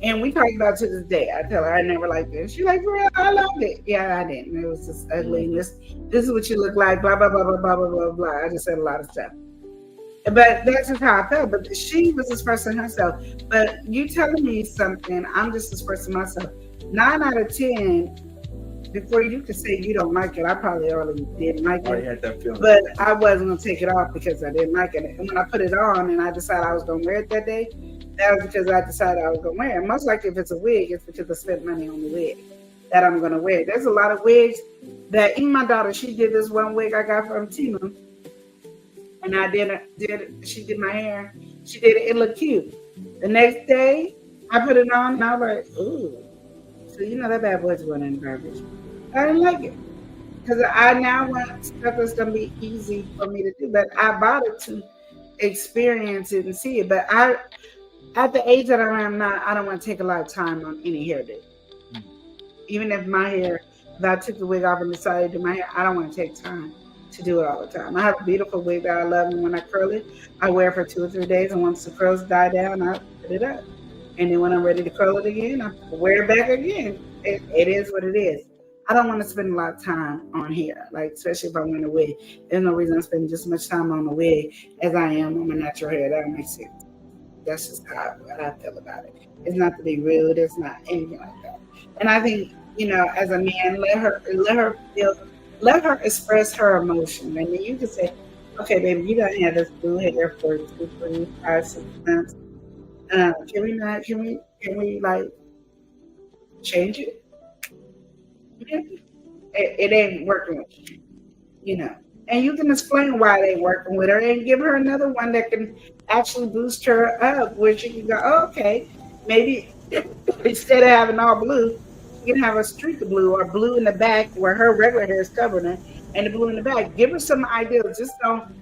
And we talked about it to this day. I tell her I never liked it. She's like, "Bro, I loved it." Yeah, I didn't. It was just ugly. And this is what you look like. Blah blah blah blah blah blah blah blah. I just said a lot of stuff. But that's just how I felt. But she was expressing herself. But you telling me something, I'm just expressing myself. 9 out of 10, before you could say you don't like it, I probably already didn't like it. Had that feeling. But I wasn't gonna take it off because I didn't like it. And when I put it on and I decided I was gonna wear it that day, That was because I decided I was gonna wear it. Much like if it's a wig, it's because I spent money on the wig that I'm gonna wear. There's a lot of wigs that even my daughter, she did this one wig I got from Tina, and I she did my hair. She did it, it looked cute. The next day I put it on and I was like, ooh. So you know that bad boy's going in the garbage. I didn't like it. Because I now want stuff that's gonna be easy for me to do. But I bought it to experience it and see it. But at the age that I am now, I don't want to take a lot of time on any hairdo. Even if I took the wig off and decided to do my hair, I don't want to take time to do it all the time. I have a beautiful wig that I love, and when I curl it, I wear it for 2 or 3 days, and once the curls die down, I put it up. And then when I'm ready to curl it again, I wear it back again. It is what it is. I don't want to spend a lot of time on hair, like especially if I'm wearing a wig. There's no reason I'm spending just as much time on the wig as I am on my natural hair. That makes sense. That's just how I feel about it. It's not to be rude. It's not anything like that. And I think, as a man, let her feel, let her express her emotion. And then you can say, okay, baby, you don't have this blue hair for 2, 3, 5, 6 months. Can we like change it? It ain't working with you, and you can explain why it ain't working with her and give her another one that can actually boost her up where she can go, oh, okay, maybe instead of having all blue, you can have a streak of blue or blue in the back where her regular hair is covering her and the blue in the back. Give her some ideas. Just don't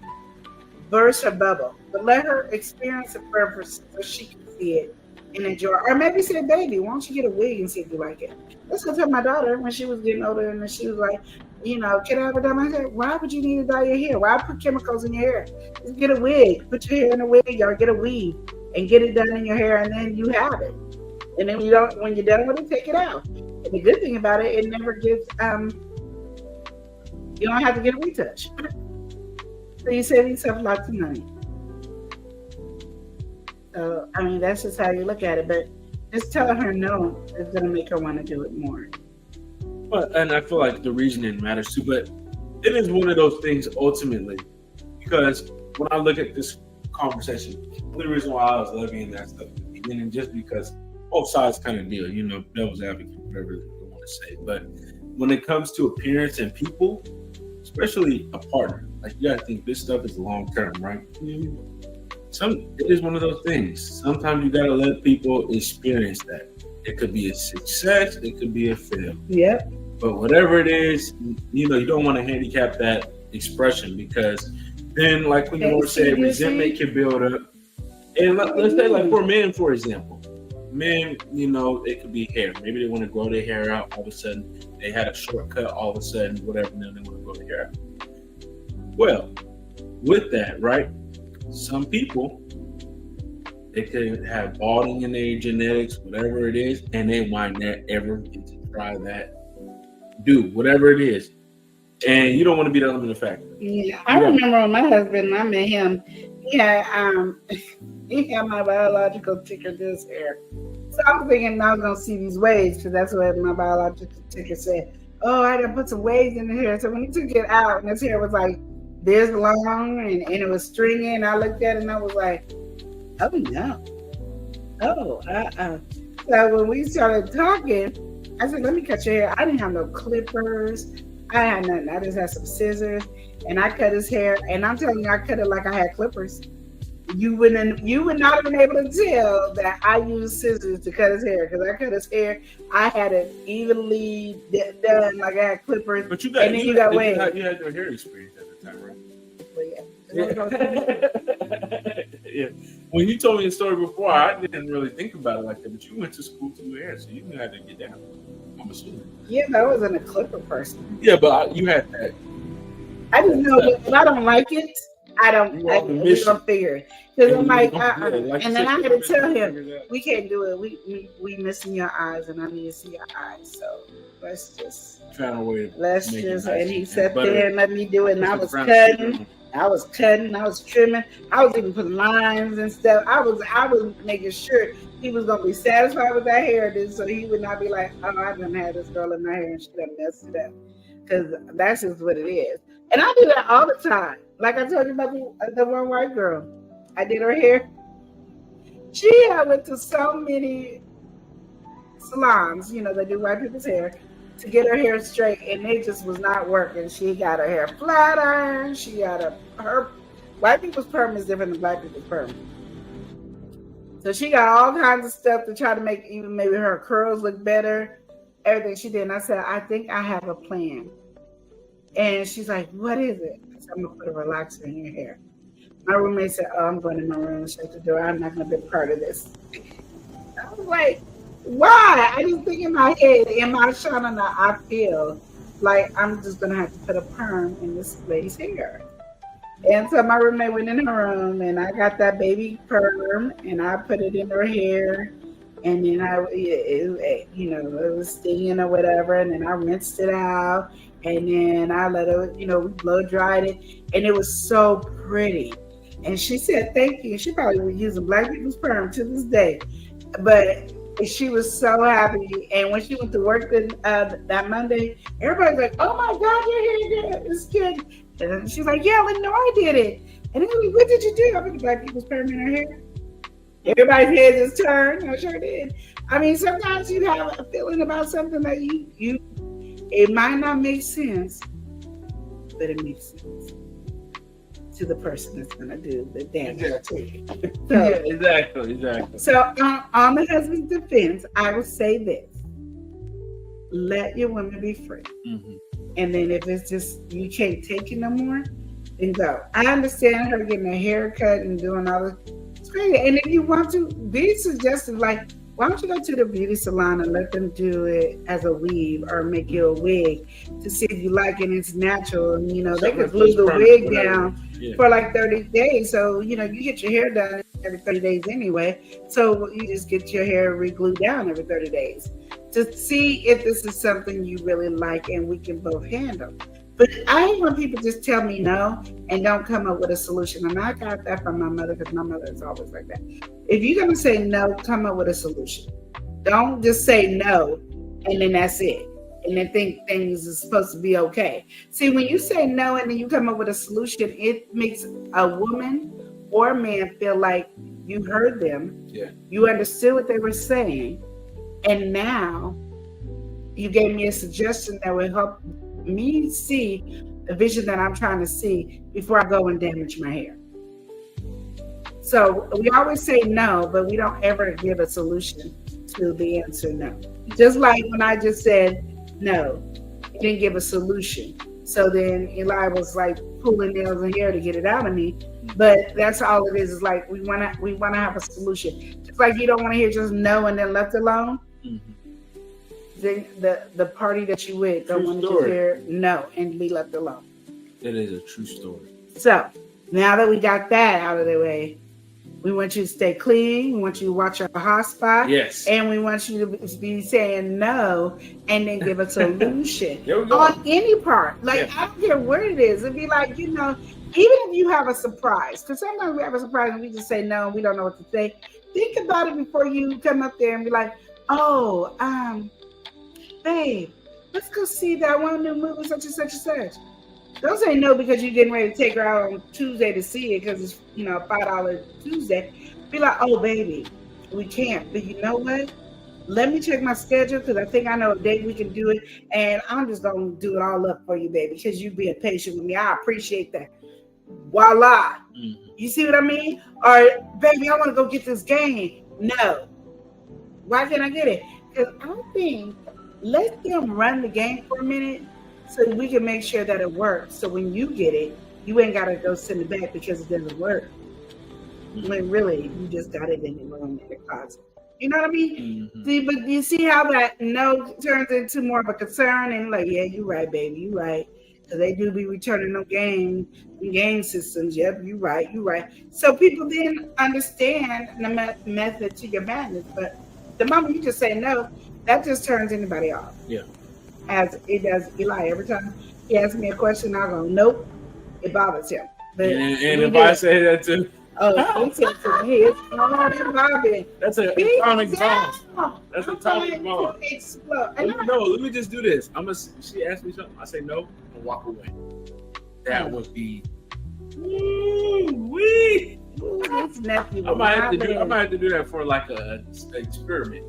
burst her bubble, but let her experience it first so she can see it and enjoy it. Or maybe say, baby, why don't you get a wig and see if you like it? That's what I told my daughter when she was getting older, and she was like, can I have it done? I said, why would you need to dye your hair? Why put chemicals in your hair? Just get a wig. Put your hair in a wig or get a weave and get it done in your hair, and then you have it. And then when you're done with it, take it out. And the good thing about it, it never gets, you don't have to get a retouch. So you save yourself lots of money. So, that's just how you look at it. But just telling her no is going to make her want to do it more. But, and I feel like the reasoning matters too, but it is one of those things ultimately, because when I look at this conversation, the reason why I was levying that stuff at the beginning, just because both sides kind of deal, devil's advocate, whatever you want to say. But when it comes to appearance and people, especially a partner, like you got to think this stuff is long term, right? Mm-hmm. It is one of those things. Sometimes you gotta let people experience that. It could be a success, it could be a fail. Yeah. But whatever it is, you don't want to handicap that expression, because then, like when you said, resentment can build up. And let's say, like for men, for example, it could be hair. Maybe they want to grow their hair out. All of a sudden, they had a shortcut. All of a sudden, whatever. Now they want to grow their hair out. Well, with that, right? Some people, they could have balding in their genetics, whatever it is, and they might not ever get to try that, do whatever it is. And you don't want to be the limiting factor. Yeah, I remember when my husband, I met him, he had my biological ticker this hair. So I was thinking I was going to see these waves, because that's what my biological ticker said. Oh, I done put some waves in the hair. So when he took it out, and his hair was like this long, and it was stringy, and I looked at it and I was like, oh no. So when we started talking, I said, let me cut your hair. I didn't have no clippers. I had nothing. I just had some scissors, and I cut his hair. And I'm telling you, I cut it like I had clippers. You would not have been able to tell that I used scissors to cut his hair, because I cut his hair. I had it evenly done like I had clippers. But you got waves. You had your hair experience at the time, right? Yeah. When you told me the story before, I didn't really think about it like that. But you went to school to do hair, so you knew how to get down. I'm assuming. Yeah, but I wasn't a clipper person. Yeah, but you had that. I just know that if I don't like it, we're gonna figure it. Because I'm like, and then I had to tell him, we can't do it. We missing your eyes, and I need to see your eyes. So let's just and he sat there and let me do it, and I was cutting. I was trimming, I was even putting lines and stuff. I was making sure he was gonna be satisfied with that hair, so he would not be like, oh, I done had this girl in my hair and she done messed it up. Because that's just what it is. And I do that all the time. Like I told you about the one white girl. I did her hair. She went to so many salons, they do white people's hair, to get her hair straight, and it just was not working. She got her hair flat iron. She got her white people's perm is different than black people's perm. So she got all kinds of stuff to try to make even maybe her curls look better. Everything she did. And I said, I think I have a plan. And she's like, what is it? I said, I'm going to put a relaxer in your hair. My roommate said, oh, I'm going in my room and shut the door. I'm not going to be part of this. I was like, why? I just think in my head, am I shining? I feel like I'm just going to have to put a perm in this lady's hair. And so my roommate went in her room, and I got that baby perm, and I put it in her hair, and then it was stinging or whatever, and then I rinsed it out, and then I let her, we blow dried it, and it was so pretty. And she said, thank you. She probably was using black people's perm to this day, but she was so happy. And when she went to work that Monday, everybody's like, oh my God, your hair is good. And she's like, yeah, no, I did it. And then what did you do? I put the black people's perm in her hair. Everybody's head just turned. I sure did. I mean, sometimes you have a feeling about something that it might not make sense, but it makes sense to the person that's going to do the damage to you. So, exactly. So on the husband's defense, I will say this. Let your women be free. Mm-hmm. And then if it's just, you can't take it no more, then go. I understand her getting a haircut and doing all this. It's crazy. And if you want to, be suggestive, like, why don't you go to the beauty salon and let them do it as a weave or make you a wig to see if you like it and it's natural. And, they could glue the wig down for like 30 days. So, you get your hair done every 30 days anyway. So you just get your hair re-glued down every 30 days to see if this is something you really like and we can both handle. But I hate when people just tell me no and don't come up with a solution. And I got that from my mother because my mother is always like that. If you're going to say no, come up with a solution. Don't just say no and then that's it. And then think things are supposed to be okay. See, when you say no and then you come up with a solution, it makes a woman or a man feel like you heard them. Yeah. You understood what they were saying. And now you gave me a suggestion that will help me see the vision that I'm trying to see before I go and damage my hair. So we always say no, but we don't ever give a solution to the answer no. Just like when I just said no, you didn't give a solution. So then Eli was like pulling nails and hair to get it out of me. But that's all it is like we wanna have a solution. Just like you don't want to hear just no and then left alone. Mm-hmm. The party that you with don't want to hear no and be left alone. That is a true story. So now that we got that out of the way, we want you to stay clean. We want you to watch your hot spot. Yes. And we want you to be saying no and then give a solution on any part. Like, I don't care what it is. It'd be like, even if you have a surprise, because sometimes we have a surprise and we just say no and we don't know what to say. Think about it before you come up there and be like, babe, let's go see that one new movie, such and such and such. Don't say no because you're getting ready to take her out on Tuesday to see it because it's, $5 Tuesday. Be like, oh, baby, we can't. But you know what? Let me check my schedule because I think I know a date we can do it. And I'm just going to do it all up for you, baby, because you being patient with me. I appreciate that. Voila. Mm-hmm. You see what I mean? Or, baby, I want to go get this game. No. Why can't I get it? Because I think let them run the game for a minute so we can make sure that it works. So when you get it, you ain't got to go send it back because it doesn't work. When really, you just got it in the room in the closet. You know what I mean? Mm-hmm. See, but you see how that no turns into more of a concern and like, yeah, you're right, baby, you're right. Because they do be returning no game systems. Yep, you're right. So people then understand the method to your madness. But the moment you just say no, that just turns anybody off. Yeah. As it does Eli. Every time he asks me a question, I go, nope. It bothers him. But and if I say that too. Oh, he said to me, it's bothering. That's an atomic bomb. That's an atomic bomb. No, let me just do this. She asked me something. I say no and walk away. That would be. Ooh, this nephew. I will might have not to do. I live. might have to do that for like a experiment.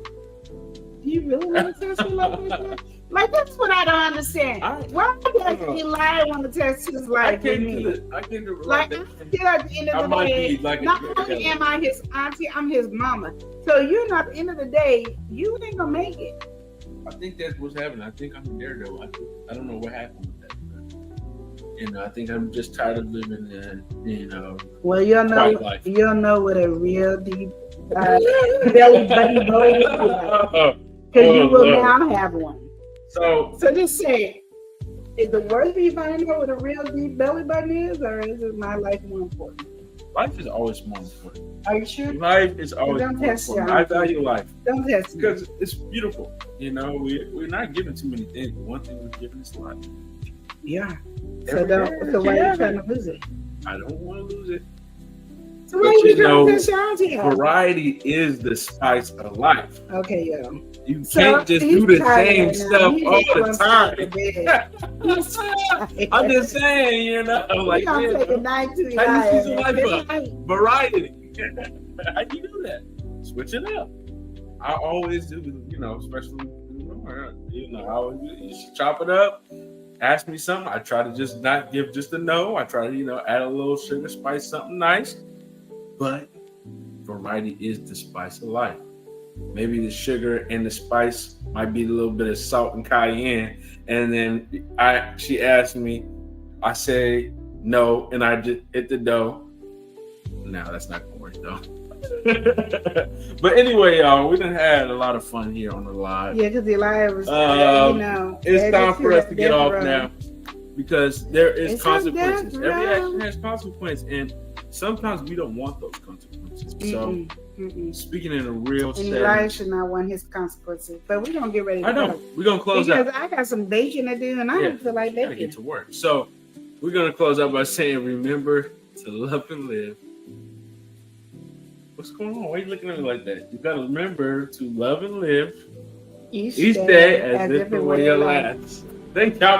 You really want to test me like that? Like, that's what I don't understand. Why does Eli want to test his I life with came me? to the. I came to Like, like I feel at the end I of the might day, be like a not drug only dealer. am I his auntie, I'm his mama. So you know, at the end of the day, you ain't gonna make it. I think that's what's happening. I think I'm a daredevil. I don't know what happened with that. I think I'm just tired of living in, Well, you'll know, quiet life. you'll know what a real deep belly button boy is like, because you will now have one. So So just say, is it worth me finding out what a real deep belly button is, or is it my life more important? life is always more important. Are you sure? Life is always Don't more test important. your I value life Don't test me. because it's beautiful. We're not given too many things. But one thing we're given is life. Yeah. So Every don't. day, So why yeah. are you trying to lose it? I don't want to lose it. So why are But you you know, trying to test your auntie out? Variety is the spice of life. Okay, yo. You So can't just he's do the tired same right now. stuff He all just the wants to go to time. bed. He's tired. I'm just saying, like We're gonna take a night to how you see Eli. life Good up? night. Variety. How do you do that? Switch it up. I always do, especially I always you should chop it up. Ask me something. I try to just not give just a no. I try to, add a little sugar, spice, something nice. But variety is the spice of life. Maybe the sugar and the spice might be a little bit of salt and cayenne. And then she asked me, I say no, and I just hit the dough. No, that's not gonna work though. But anyway, y'all, we done had a lot of fun here on the live. Yeah, because Eli was, It's time for us to get off row. now because there is It's on consequences. death Every row. action has consequences, and sometimes we don't want those consequences. So, speaking in a real And setting, Eli should not want his consequences. But we're gonna get ready to I know go. we're gonna close Because out. I got some baking to do, and I Yeah, don't feel like Gotta baking. get to work. So, we're gonna close out by saying, "Remember to love and live." What's going on? Why are you looking at me like that? You gotta remember to love and live Each each day as if it were your last. Thank y'all.